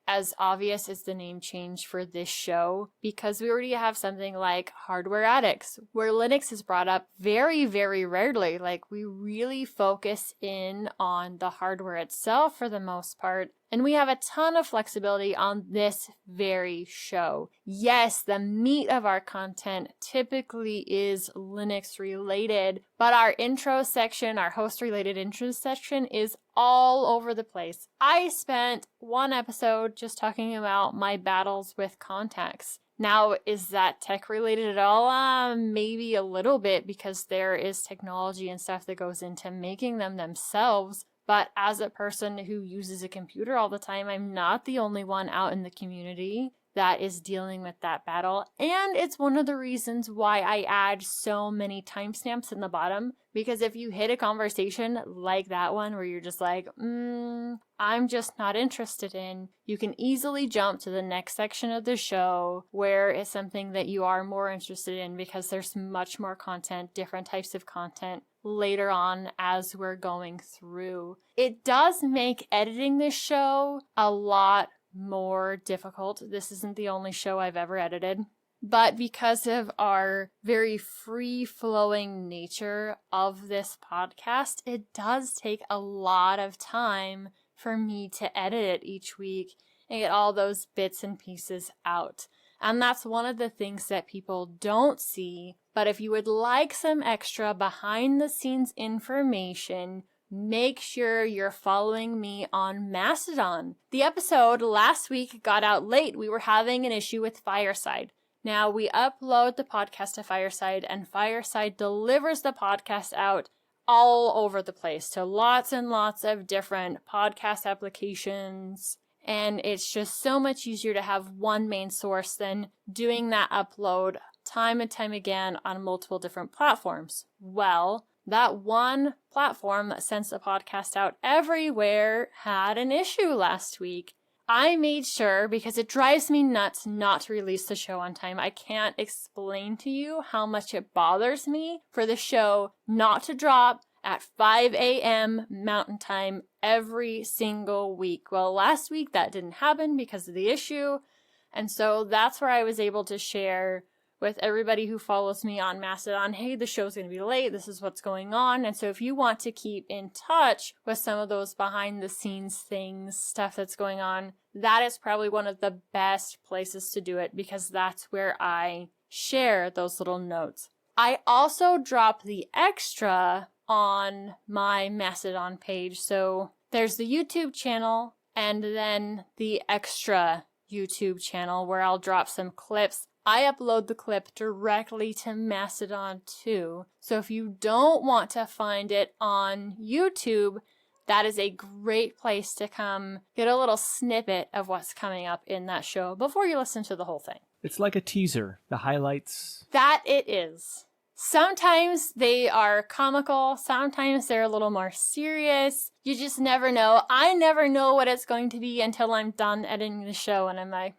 [SPEAKER 1] as obvious as the name change for this show, because we already have something like Hardware Addicts, where Linux is brought up very, very rarely. Like, we really focus in on the hardware itself for the most part, and we have a ton of flexibility on this very show. Yes, the meat of our content typically is Linux related, but our intro section, our host related intro section, is all over the place. I spent one episode just talking about my battles with contacts. Now, is that tech related at all? Maybe a little bit, because there is technology and stuff that goes into making them themselves. But as a person who uses a computer all the time, I'm not the only one out in the community that is dealing with that battle. And it's one of the reasons why I add so many timestamps in the bottom. Because if you hit a conversation like that one where you're just like, I'm just not interested in, you can easily jump to the next section of the show where it's something that you are more interested in, because there's much more content, different types of content later on as we're going through. It does make editing this show a lot more difficult. This isn't the only show I've ever edited, but because of our very free-flowing nature of this podcast, it does take a lot of time for me to edit it each week and get all those bits and pieces out. And that's one of the things that people don't see. But if you would like some extra behind-the-scenes information, make sure you're following me on Mastodon. The episode last week got out late. We were having an issue with Fireside. Now, we upload the podcast to Fireside, and Fireside delivers the podcast out all over the place to lots and lots of different podcast applications. And it's just so much easier to have one main source than doing that upload time and time again on multiple different platforms. Well, that one platform that sends the podcast out everywhere had an issue last week. I made sure, because it drives me nuts not to release the show on time. I can't explain to you how much it bothers me for the show not to drop at 5 a.m. Mountain Time every single week. Well, last week that didn't happen because of the issue, and so that's where I was able to share with everybody who follows me on Mastodon, hey, the show's going to be late, this is what's going on. And so if you want to keep in touch with some of those behind the scenes things, stuff that's going on, that is probably one of the best places to do it, because that's where I share those little notes. I also drop the extra on my Mastodon page. So there's the YouTube channel and then the extra YouTube channel where I'll drop some clips. I upload the clip directly to Mastodon too. So if you don't want to find it on YouTube, that is a great place to come get a little snippet of what's coming up in that show before you listen to the whole thing.
[SPEAKER 2] It's like a teaser, the highlights.
[SPEAKER 1] That it is. Sometimes they are comical, sometimes they're a little more serious. You just never know. I never know what it's going to be until I'm done editing the show and I'm like,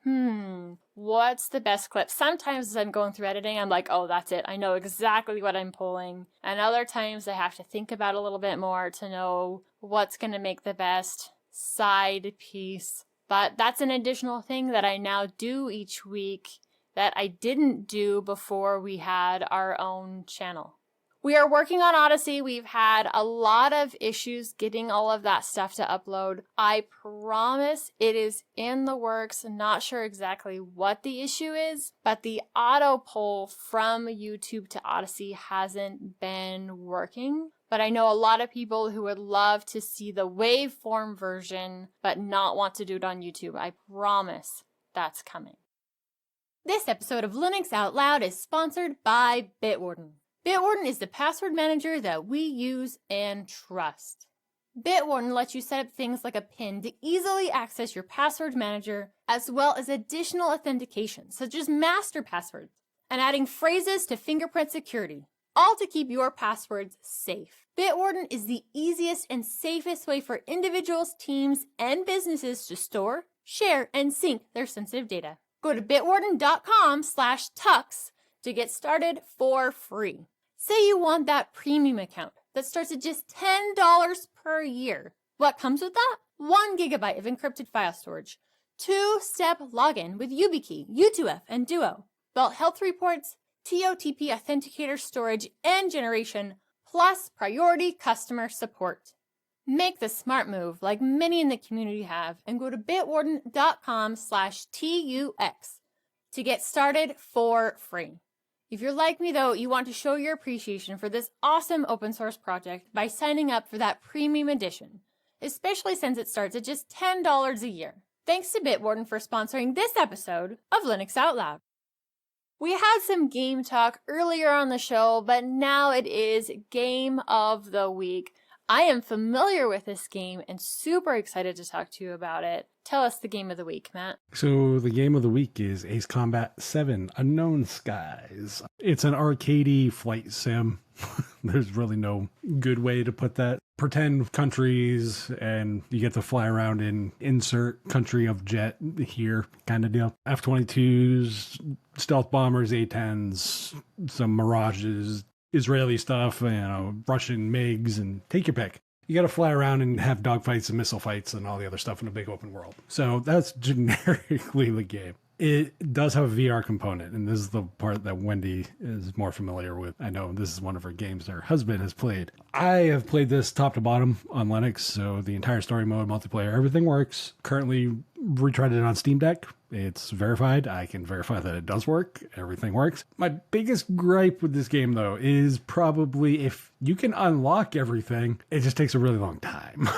[SPEAKER 1] what's the best clip? Sometimes as I'm going through editing, I'm like, oh, that's it. I know exactly what I'm pulling. And other times I have to think about it a little bit more to know what's going to make the best side piece. But that's an additional thing that I now do each week that I didn't do before we had our own channel. We are working on Odyssey. We've had a lot of issues getting all of that stuff to upload. I promise it is in the works. Not sure exactly what the issue is, but the auto pull from YouTube to Odyssey hasn't been working. But I know a lot of people who would love to see the waveform version, but not want to do it on YouTube. I promise that's coming. This episode of Linux Out Loud is sponsored by Bitwarden. Bitwarden is the password manager that we use and trust. Bitwarden lets you set up things like a PIN to easily access your password manager, as well as additional authentication, such as master passwords, and adding phrases to fingerprint security, all to keep your passwords safe. Bitwarden is the easiest and safest way for individuals, teams, and businesses to store, share, and sync their sensitive data. Go to bitwarden.com/tux to get started for free. Say you want that premium account that starts at just $10 per year. What comes with that? 1 gigabyte of encrypted file storage, 2-step login with YubiKey, U2F, and Duo, built health reports, TOTP authenticator storage and generation, plus priority customer support. Make the smart move like many in the community have and go to bitwarden.com/TUX to get started for free. If you're like me though, you want to show your appreciation for this awesome open source project by signing up for that premium edition, especially since it starts at just $10 a year. Thanks to Bitwarden for sponsoring this episode of Linux Out Loud. We had some game talk earlier on the show, but now it is Game of the Week. I am familiar with this game and super excited to talk to you about it. Tell us the game of the week, Matt.
[SPEAKER 3] So the game of the week is Ace Combat 7 Unknown Skies. It's an arcadey flight sim. There's really no good way to put that. Pretend countries and you get to fly around in insert country of jet here kind of deal. F-22s, stealth bombers, A-10s, some Mirages, Israeli stuff, Russian MiGs, and take your pick. You got to fly around and have dogfights and missile fights and all the other stuff in a big open world. So that's generically the game. It does have a VR component, and this is the part that Wendy is more familiar with. I know this is one of her games her husband has played. I have played this top to bottom on Linux, so the entire story mode, multiplayer, everything works. Currently retried it on Steam Deck. It's verified. I can verify that it does work. Everything works. My biggest gripe with this game, though, is probably if you can unlock everything, it just takes a really long time.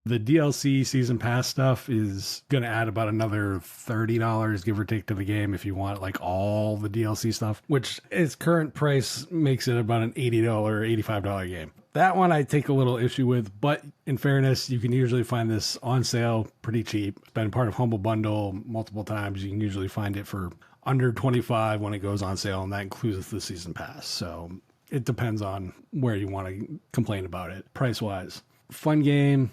[SPEAKER 3] The DLC season pass stuff is going to add about another $30, give or take, to the game if you want like all the DLC stuff, which its current price makes it about an $80, $85 game. That one I take a little issue with, but in fairness, you can usually find this on sale pretty cheap. It's been part of Humble Bundle multiple times. You can usually find it for under $25 when it goes on sale, and that includes the season pass. So it depends on where you want to complain about it price-wise. Fun game.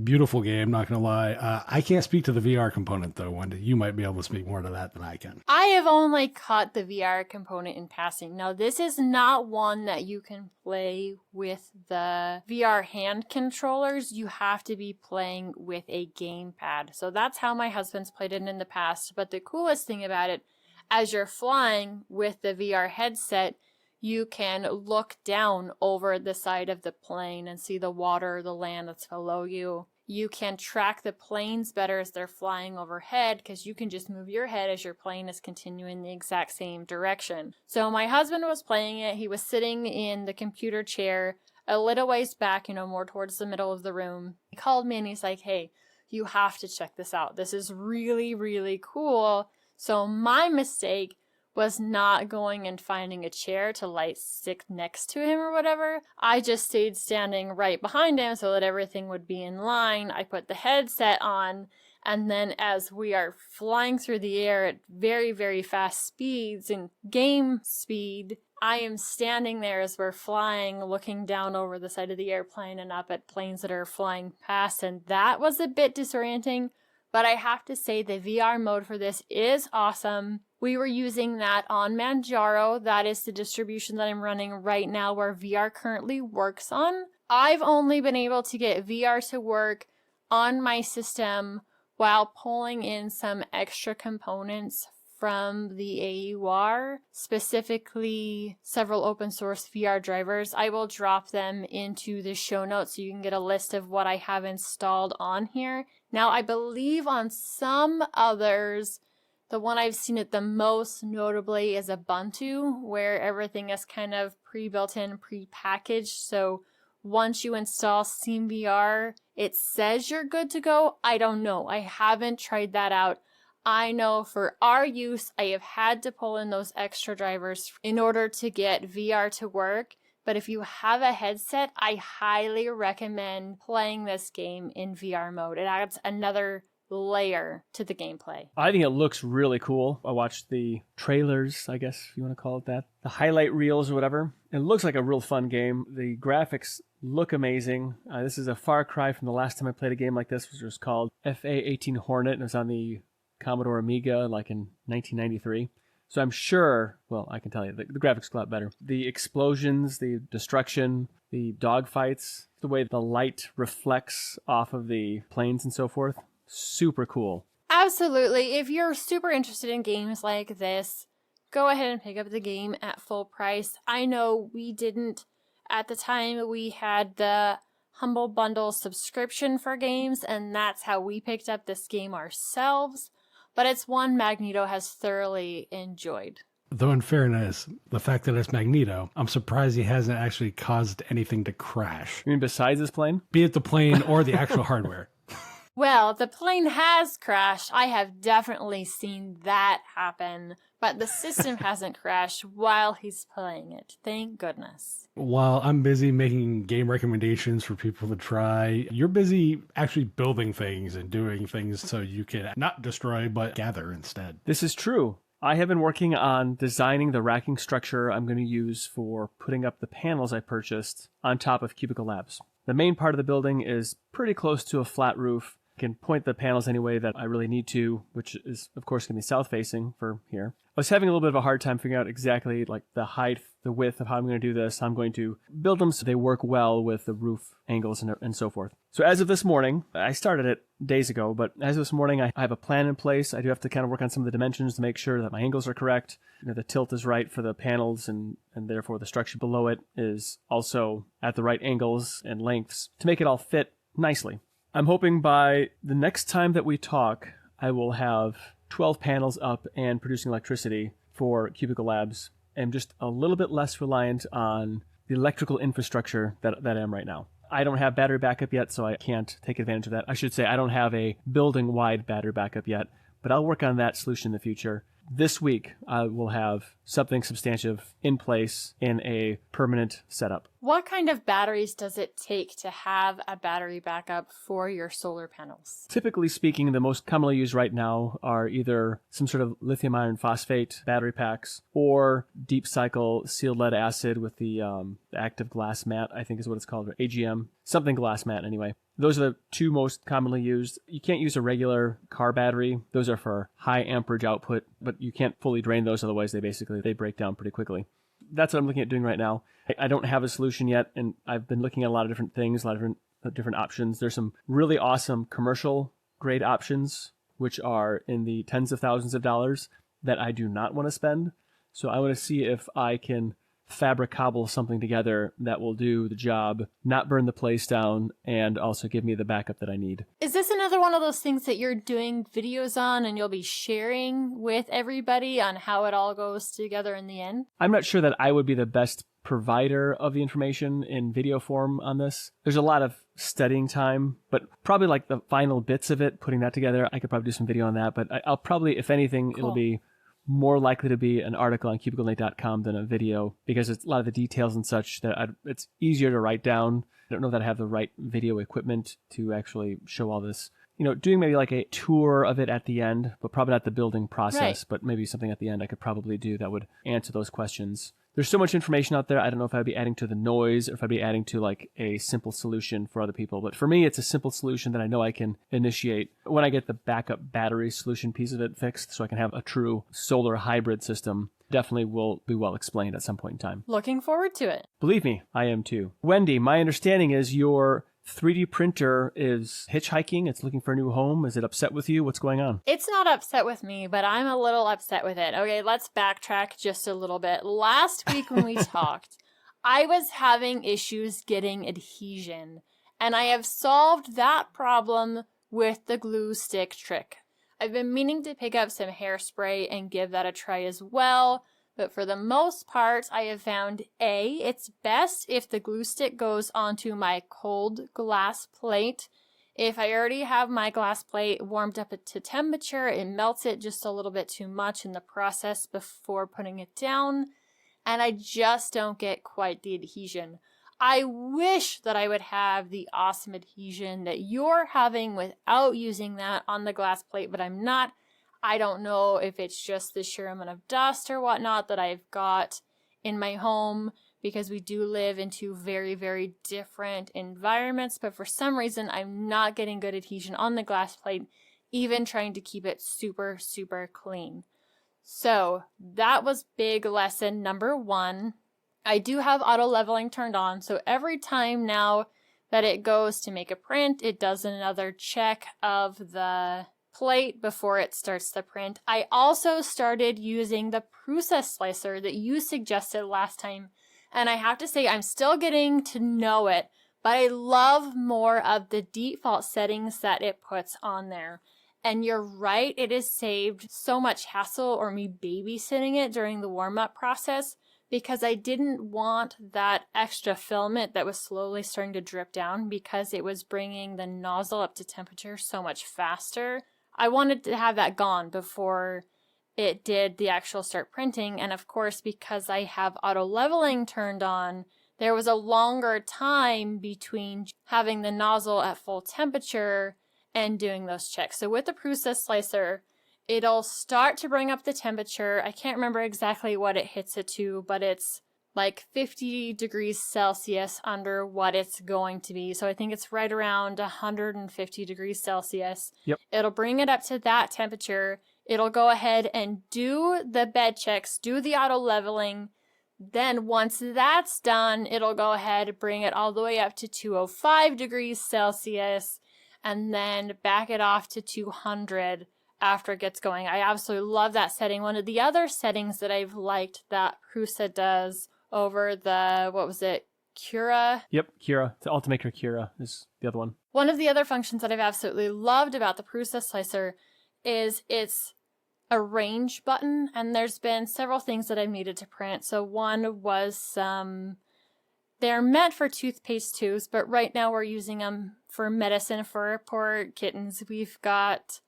[SPEAKER 3] Beautiful game, not going to lie. I can't speak to the VR component, though, Wendy. You might be able to speak more to that than I can.
[SPEAKER 1] I have only caught the VR component in passing. Now, this is not one that you can play with the VR hand controllers. You have to be playing with a gamepad. So that's how my husband's played it in the past. But the coolest thing about it, as you're flying with the VR headset, you can look down over the side of the plane and see the water, the land that's below you. You can track the planes better as they're flying overhead because you can just move your head as your plane is continuing the exact same direction. So my husband was playing it. He was sitting in the computer chair a little ways back, more towards the middle of the room. He called me and he's like, hey, you have to check this out. This is really, really cool. So my mistake was not going and finding a chair to stick next to him or whatever. I just stayed standing right behind him so that everything would be in line. I put the headset on, and then as we are flying through the air at very, very fast speeds and game speed, I am standing there as we're flying, looking down over the side of the airplane and up at planes that are flying past, and that was a bit disorienting. But I have to say the VR mode for this is awesome. We were using that on Manjaro. That is the distribution that I'm running right now where VR currently works on. I've only been able to get VR to work on my system while pulling in some extra components from the AUR, specifically several open source VR drivers. I will drop them into the show notes so you can get a list of what I have installed on here. Now, I believe on some others, the one I've seen it the most notably is Ubuntu, where everything is kind of pre-built in, pre-packaged. So once you install SteamVR, it says you're good to go. I don't know. I haven't tried that out. I know for our use, I have had to pull in those extra drivers in order to get VR to work. But if you have a headset, I highly recommend playing this game in VR mode. It adds another layer to the gameplay.
[SPEAKER 2] I think it looks really cool. I watched the trailers, I guess if you want to call it that. The highlight reels or whatever. It looks like a real fun game. The graphics look amazing. This is a far cry from the last time I played a game like this, which was called FA-18 Hornet. And it was on the Commodore Amiga like in 1993. So I'm sure, well, I can tell you, the graphics look a lot better. The explosions, the destruction, the dogfights, the way the light reflects off of the planes and so forth. Super cool.
[SPEAKER 1] Absolutely. If you're super interested in games like this, go ahead and pick up the game at full price. I know we didn't at the time. We had the Humble Bundle subscription for games, and that's how we picked up this game ourselves. But it's one Magneto has thoroughly enjoyed.
[SPEAKER 3] Though in fairness, the fact that it's Magneto, I'm surprised he hasn't actually caused anything to crash.
[SPEAKER 2] You mean besides this plane?
[SPEAKER 3] Be it the plane or the actual hardware.
[SPEAKER 1] Well, the plane has crashed. I have definitely seen that happen, but the system hasn't crashed while he's playing it. Thank goodness.
[SPEAKER 3] While I'm busy making game recommendations for people to try, you're busy actually building things and doing things so you can not destroy, but gather instead.
[SPEAKER 2] This is true. I have been working on designing the racking structure I'm going to use for putting up the panels I purchased on top of Cubicle Labs. The main part of the building is pretty close to a flat roof. I can point the panels any way that I really need to, which is, of course, going to be south-facing for here. I was having a little bit of a hard time figuring out exactly like the height, the width of how I'm going to do this. I'm going to build them so they work well with the roof angles and so forth. So as of this morning, I started it days ago, but as of this morning, I have a plan in place. I do have to kind of work on some of the dimensions to make sure that my angles are correct. The tilt is right for the panels, and therefore the structure below it is also at the right angles and lengths to make it all fit nicely. I'm hoping by the next time that we talk, I will have 12 panels up and producing electricity for Cubicle Labs, and just a little bit less reliant on the electrical infrastructure that I am right now. I don't have battery backup yet, so I can't take advantage of that. I should say I don't have a building-wide battery backup yet, but I'll work on that solution in the future. This week, I will have something substantive in place in a permanent setup.
[SPEAKER 1] What kind of batteries does it take to have a battery backup for your solar panels?
[SPEAKER 2] Typically speaking, the most commonly used right now are either some sort of lithium iron phosphate battery packs or deep cycle sealed lead acid with the active glass mat, I think is what it's called, or AGM, something glass mat anyway. Those are the two most commonly used. You can't use a regular car battery. Those are for high amperage output, but you can't fully drain those, otherwise they break down pretty quickly. That's what I'm looking at doing right now. I don't have a solution yet, and I've been looking at a lot of different things, a lot of different options. There's some really awesome commercial grade options, which are in the tens of thousands of dollars. that I do not want to spend. So I want to see if I can fabric-cobble something together that will do the job, not burn the place down, and also give me the backup that I need.
[SPEAKER 1] Is this another one of those things that you're doing videos on and you'll be sharing with everybody on how it all goes together in the end?
[SPEAKER 2] I'm not sure that I would be the best provider of the information in video form on this. There's a lot of studying time, but probably like the final bits of it, putting that together, I could probably do some video on that, but I'll probably, if anything,
[SPEAKER 1] Cool.
[SPEAKER 2] It'll be more likely to be an article on cubiclenate.com than a video, because it's a lot of the details and such that it's easier to write down. I don't know that I have the right video equipment to actually show all this. Doing maybe like a tour of it at the end, but probably not the building process,
[SPEAKER 1] Right.
[SPEAKER 2] but maybe something at the end I could probably do that would answer those questions. There's so much information out there. I don't know if I'd be adding to the noise or if I'd be adding to like a simple solution for other people. But for me, it's a simple solution that I know I can initiate when I get the backup battery solution piece of it fixed, so I can have a true solar hybrid system. Definitely will be well explained at some point in time.
[SPEAKER 1] Looking forward to it.
[SPEAKER 2] Believe me, I am too. Wendy, my understanding is your 3D printer is hitchhiking. It's looking for a new home. Is it upset with you? What's going on?
[SPEAKER 1] It's not upset with me, but I'm a little upset with it. Okay, let's backtrack just a little bit. Last week when we talked, I was having issues getting adhesion, and I have solved that problem with the glue stick trick. I've been meaning to pick up some hairspray and give that a try as well, but for the most part, I have found it's best if the glue stick goes onto my cold glass plate. If I already have my glass plate warmed up to temperature, it melts it just a little bit too much in the process before putting it down, and I just don't get quite the adhesion. I wish that I would have the awesome adhesion that you're having without using that on the glass plate, but I'm not. I don't know if it's just the sheer amount of dust or whatnot that I've got in my home, because we do live in two very, very different environments, but for some reason I'm not getting good adhesion on the glass plate, even trying to keep it super, super clean. So that was big lesson number 1. I do have auto leveling turned on, so every time now that it goes to make a print, it does another check of the plate before it starts the print. I also started using the process slicer that you suggested last time, and I have to say I'm still getting to know it, but I love more of the default settings that it puts on there. And you're right, it has saved so much hassle or me babysitting it during the warm-up process, because I didn't want that extra filament that was slowly starting to drip down because it was bringing the nozzle up to temperature so much faster. I wanted to have that gone before it did the actual start printing. And of course, because I have auto leveling turned on, there was a longer time between having the nozzle at full temperature and doing those checks. So with the process slicer, it'll start to bring up the temperature. I can't remember exactly what it hits it to, but it's like 50 degrees Celsius under what it's going to be. So I think it's right around 150 degrees Celsius.
[SPEAKER 2] Yep.
[SPEAKER 1] It'll bring it up to that temperature. It'll go ahead and do the bed checks, do the auto leveling. Then once that's done, it'll go ahead and bring it all the way up to 205 degrees Celsius and then back it off to 200 after it gets going. I absolutely love that setting. One of the other settings that I've liked that Prusa does over the, what was it, Cura?
[SPEAKER 2] Yep, Cura. The Ultimaker Cura is the other one.
[SPEAKER 1] One of the other functions that I've absolutely loved about the Prusa Slicer is it's a range button, and there's been several things that I've needed to print. So one was they're meant for toothpaste tubes, but right now we're using them for medicine for poor kittens. We've got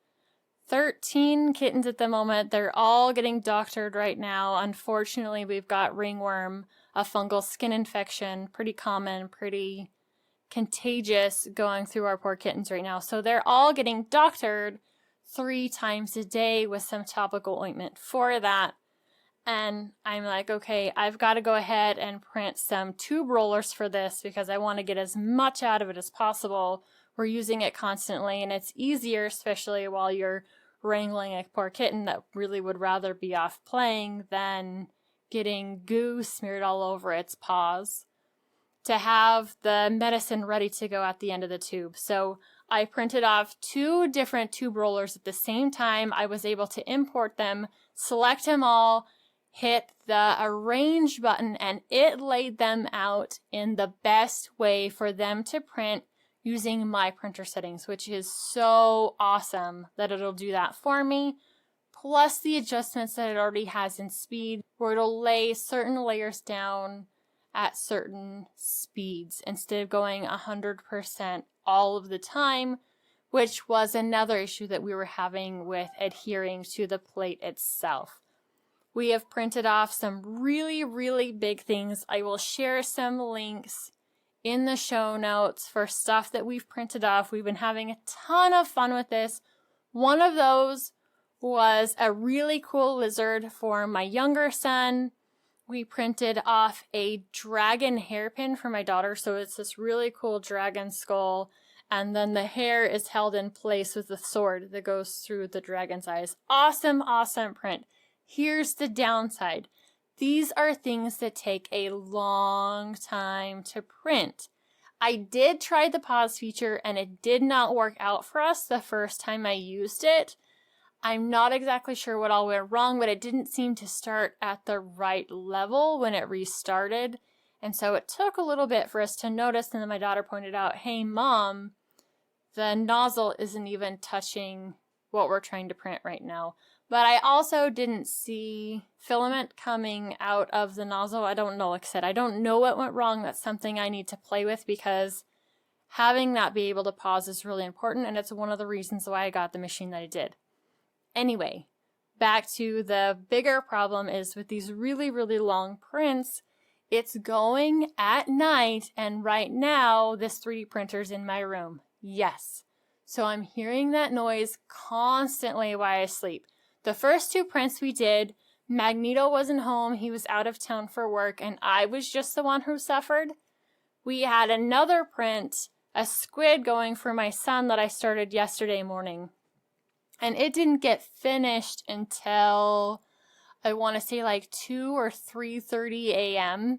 [SPEAKER 1] 13 kittens at the moment. They're all getting doctored right now. Unfortunately, we've got ringworm, a fungal skin infection, pretty common, pretty contagious going through our poor kittens right now. So they're all getting doctored 3 times a day with some topical ointment for that. And I'm like, okay, I've got to go ahead and print some tube rollers for this because I want to get as much out of it as possible. We're using it constantly, and it's easier, especially while you're wrangling a poor kitten that really would rather be off playing than getting goo smeared all over its paws, to have the medicine ready to go at the end of the tube. So I printed off 2 different tube rollers at the same time. I was able to import them, select them all, hit the arrange button, and it laid them out in the best way for them to print using my printer settings, which is so awesome that it'll do that for me. Plus the adjustments that it already has in speed, where it'll lay certain layers down at certain speeds instead of going 100% all of the time, which was another issue that we were having with adhering to the plate itself. We have printed off some really, really big things. I will share some links in the show notes for stuff that we've printed off. We've been having a ton of fun with this. One of those was a really cool lizard for my younger son. We printed off a dragon hairpin for my daughter, so it's this really cool dragon skull, and then the hair is held in place with the sword that goes through the dragon's eyes. Awesome, awesome print. Here's the downside. These are things that take a long time to print. I did try the pause feature and it did not work out for us the first time I used it. I'm not exactly sure what all went wrong, but it didn't seem to start at the right level when it restarted. And so it took a little bit for us to notice, and then my daughter pointed out, hey mom, the nozzle isn't even touching what we're trying to print right now. But I also didn't see filament coming out of the nozzle. I don't know, like I said, I don't know what went wrong. That's something I need to play with because having that be able to pause is really important, and it's one of the reasons why I got the machine that I did. Anyway, back to the bigger problem is with these really, really long prints, it's going at night, and right now this 3D printer's in my room. Yes. So I'm hearing that noise constantly while I sleep. The first 2 prints we did, Magneto wasn't home, he was out of town for work, and I was just the one who suffered. We had another print, a squid going for my son that I started yesterday morning. And it didn't get finished until, I want to say like 2 or 3:30 a.m.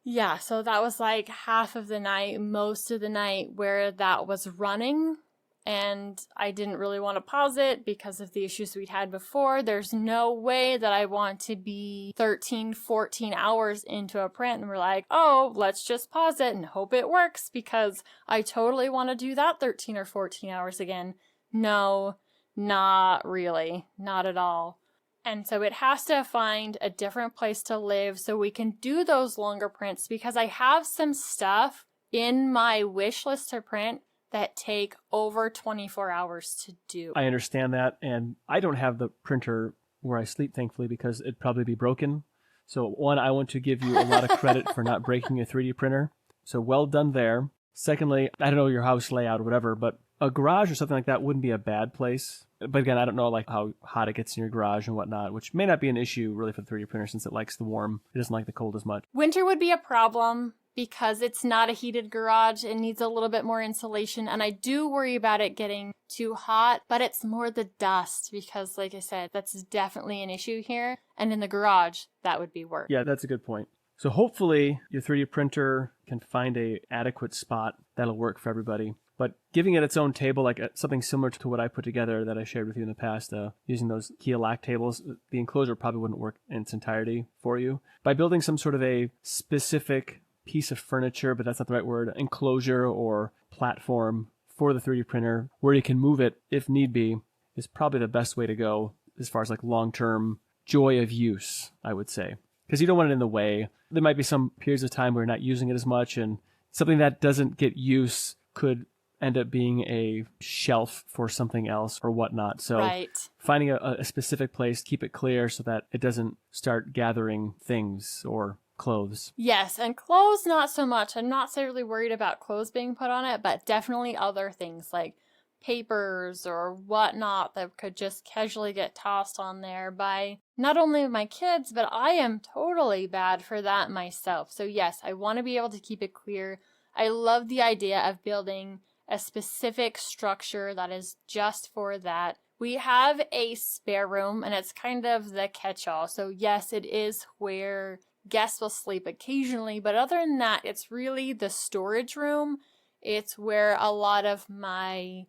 [SPEAKER 1] Yeah, so that was like half of the night, most of the night where that was running. And I didn't really want to pause it because of the issues we'd had before. There's no way that I want to be 13, 14 hours into a print and we're like, oh, let's just pause it and hope it works because I totally want to do that 13 or 14 hours again. No, not really. Not at all. And so it has to find a different place to live so we can do those longer prints because I have some stuff in my wish list to print that take over 24 hours to do.
[SPEAKER 2] I understand that, and I don't have the printer where I sleep, thankfully, because it'd probably be broken. So one, I want to give you a lot of credit for not breaking a 3D printer. So well done there. Secondly, I don't know your house layout or whatever, but a garage or something like that wouldn't be a bad place. But again, I don't know like how hot it gets in your garage and whatnot, which may not be an issue really for the 3D printer since it likes the warm. It doesn't like the cold as much.
[SPEAKER 1] Winter would be a problem because it's not a heated garage. It needs a little bit more insulation. And I do worry about it getting too hot, but it's more the dust because, like I said, that's definitely an issue here. And in the garage, that would be worse.
[SPEAKER 2] Yeah, that's a good point. So hopefully your 3D printer can find a adequate spot that'll work for everybody. But giving it its own table, like something similar to what I put together that I shared with you in the past, using those Keylak tables, the enclosure probably wouldn't work in its entirety for you. By building some sort of a specific piece of furniture, but that's not the right word, enclosure or platform for the 3D printer where you can move it if need be is probably the best way to go as far as like long-term joy of use, I would say. Because you don't want it in the way. There might be some periods of time where you're not using it as much, and something that doesn't get use could end up being a shelf for something else or whatnot. So
[SPEAKER 1] right.
[SPEAKER 2] Finding a specific place, keep it clear so that it doesn't start gathering things or clothes.
[SPEAKER 1] Yes, and clothes not so much. I'm not so really worried about clothes being put on it, but definitely other things like papers or whatnot that could just casually get tossed on there by not only my kids, but I am totally bad for that myself. So yes, I want to be able to keep it clear. I love the idea of building a specific structure that is just for that. We have a spare room and it's kind of the catch-all. So yes, it is where guests will sleep occasionally, but other than that, it's really the storage room. It's where a lot of my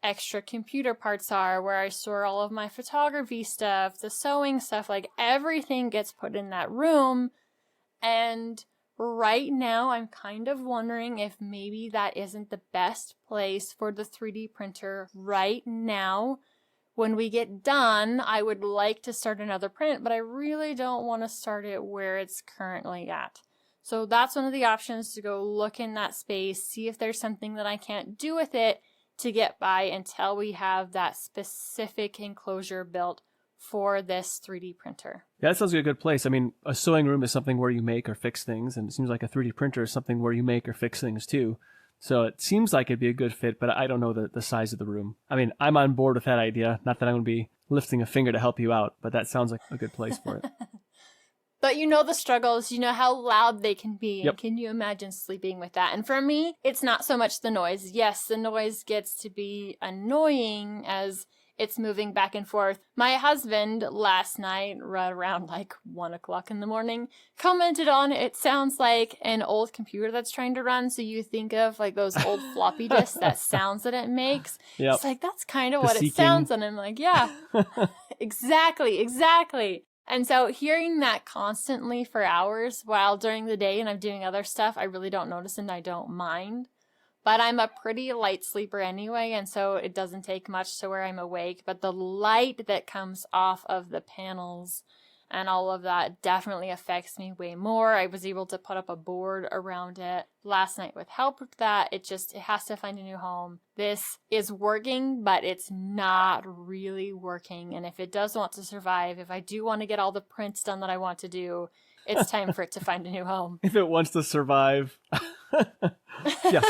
[SPEAKER 1] extra computer parts are, where I store all of my photography stuff, the sewing stuff, like everything gets put in that room. And right now I'm kind of wondering if maybe that isn't the best place for the 3D printer right now. When we get done, I would like to start another print, but I really don't want to start it where it's currently at. So that's one of the options, to go look in that space, see if there's something that I can't do with it to get by until we have that specific enclosure built for this 3D printer.
[SPEAKER 2] Yeah, that sounds like a good place. I mean, a sewing room is something where you make or fix things, and it seems like a 3D printer is something where you make or fix things too. So it seems like it'd be a good fit, but I don't know the size of the room. I mean, I'm on board with that idea. Not that I'm going to be lifting a finger to help you out, but that sounds like a good place for it.
[SPEAKER 1] But you know the struggles, you know how loud they can be.
[SPEAKER 2] Yep.
[SPEAKER 1] Can you imagine sleeping with that? And for me, it's not so much the noise. Yes, the noise gets to be annoying as it's moving back and forth. My husband last night, right around like 1 o'clock in the morning, commented on it sounds like an old computer that's trying to run. So you think of like those old floppy disks, that sounds that it makes.
[SPEAKER 2] Yep.
[SPEAKER 1] It's like, that's kind of
[SPEAKER 2] The
[SPEAKER 1] what
[SPEAKER 2] seeking.
[SPEAKER 1] it sounds. And I'm like, yeah, exactly. And so hearing that constantly for hours while during the day and I'm doing other stuff, I really don't notice and I don't mind. But I'm a pretty light sleeper anyway, and so it doesn't take much to where I'm awake. But the light that comes off of the panels and all of that definitely affects me way more. I was able to put up a board around it last night with help with that. It has to find a new home. This is working, but it's not really working. And if it does want to survive, if I do want to get all the prints done that I want to do, it's time for it to find a new home.
[SPEAKER 2] If it wants to survive. Yes.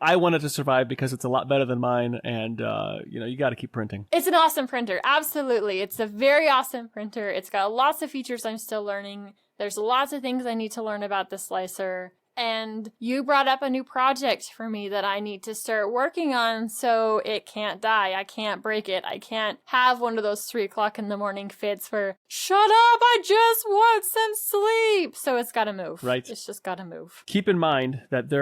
[SPEAKER 2] I want it to survive because it's a lot better than mine, and you got to keep printing.
[SPEAKER 1] It's an awesome printer, absolutely. It's a very awesome printer. It's got lots of features I'm still learning. There's lots of things I need to learn about the slicer. And you brought up a new project for me that I need to start working on so it can't die. I can't break it. I can't have one of those 3 o'clock in the morning fits where, shut up, I just want some sleep. So it's got to move.
[SPEAKER 2] Right.
[SPEAKER 1] It's just got to move.
[SPEAKER 2] Keep in mind that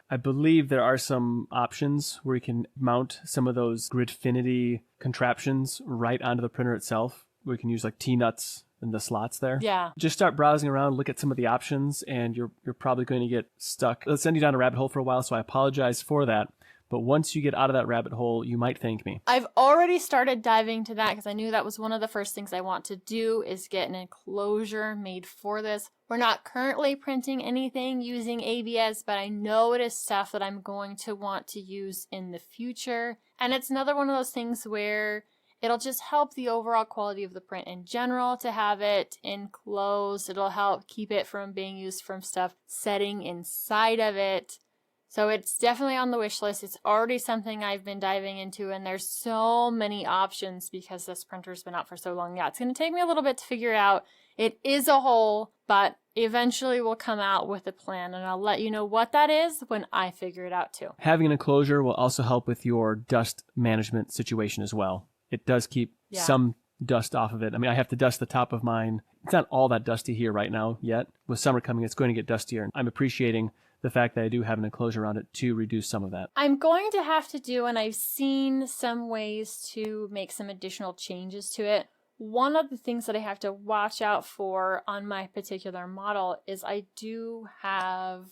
[SPEAKER 2] I believe there are some options where you can mount some of those Gridfinity contraptions right onto the printer itself. We can use like T-nuts in the slots there.
[SPEAKER 1] Yeah.
[SPEAKER 2] Just start browsing around, look at some of the options, and you're probably going to get stuck. It'll send you down a rabbit hole for a while, so I apologize for that. But once you get out of that rabbit hole, you might thank me.
[SPEAKER 1] I've already started diving to that because I knew that was one of the first things I want to do is get an enclosure made for this. We're not currently printing anything using ABS, but I know it is stuff that I'm going to want to use in the future. And it's another one of those things where it'll just help the overall quality of the print in general to have it enclosed. It'll help keep it from being used from stuff setting inside of it. So it's definitely on the wish list. It's already something I've been diving into, and there's so many options because this printer's been out for so long. Yeah, it's going to take me a little bit to figure out. It is a hole, but eventually we'll come out with a plan, and I'll let you know what that is when I figure it out too.
[SPEAKER 2] Having an enclosure will also help with your dust management situation as well. It does keep some dust off of it. I mean, I have to dust the top of mine. It's not all that dusty here right now yet. With summer coming, it's going to get dustier. And I'm appreciating the fact that I do have an enclosure around it to reduce some of that.
[SPEAKER 1] I'm going to have to do, and I've seen some ways to make some additional changes to it. One of the things that I have to watch out for on my particular model is I do have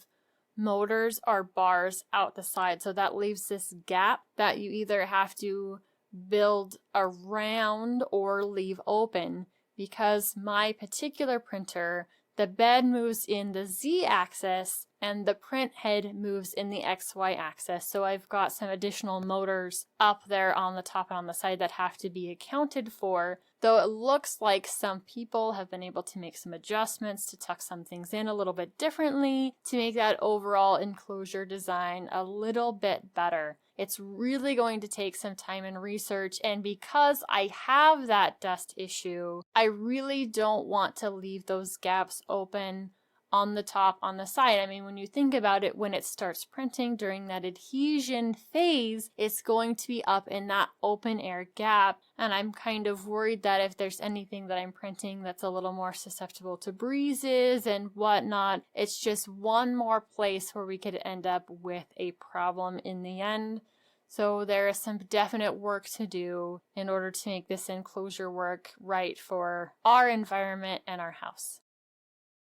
[SPEAKER 1] motors or bars out the side. So that leaves this gap that you either have to build around or leave open, because my particular printer, the bed moves in the Z axis and the print head moves in the XY axis. So I've got some additional motors up there on the top and on the side that have to be accounted for. Though it looks like some people have been able to make some adjustments to tuck some things in a little bit differently to make that overall enclosure design a little bit better. It's really going to take some time and research, and because I have that dust issue, I really don't want to leave those gaps open on the top, on the side. I mean, when you think about it, when it starts printing during that adhesion phase, it's going to be up in that open air gap. And I'm kind of worried that if there's anything that I'm printing that's a little more susceptible to breezes and whatnot, it's just one more place where we could end up with a problem in the end. So there is some definite work to do in order to make this enclosure work right for our environment and our house.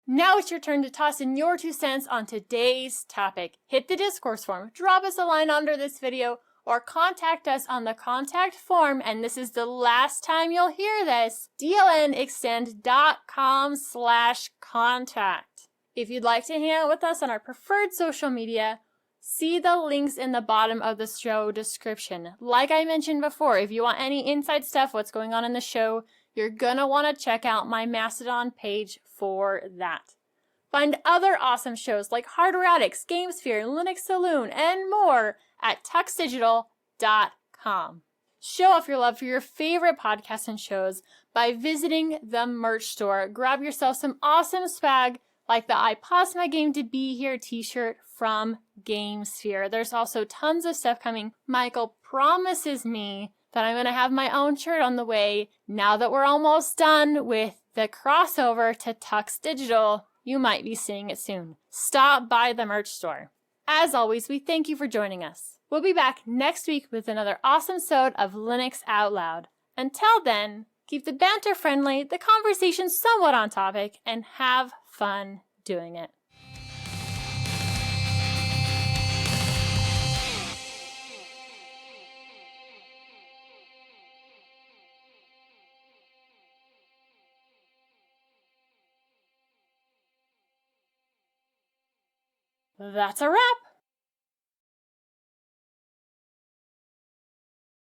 [SPEAKER 1] Now it's your turn to toss in your 2 cents on today's topic. Hit the discourse form, drop us a line under this video, or contact us on the contact form, and this is the last time you'll hear this, dlnextend.com/contact. If you'd like to hang out with us on our preferred social media, see the links in the bottom of the show description. Like I mentioned before, if you want any inside stuff, what's going on in the show, you're gonna want to check out my Mastodon page for that. Find other awesome shows like Hardware Addicts, GameSphere, Linux Saloon, and more at tuxdigital.com. Show off your love for your favorite podcasts and shows by visiting the merch store. Grab yourself some awesome swag like the I Paused My Game to Be Here t-shirt from GameSphere. There's also tons of stuff coming. Michael promises me that I'm going to have my own shirt on the way now that we're almost done with the crossover to Tux Digital. You might be seeing it soon. Stop by the merch store. As always, we thank you for joining us. We'll be back next week with another awesome episode of Linux Out Loud. Until then, keep the banter friendly, the conversation somewhat on topic, and have fun doing it. That's a wrap.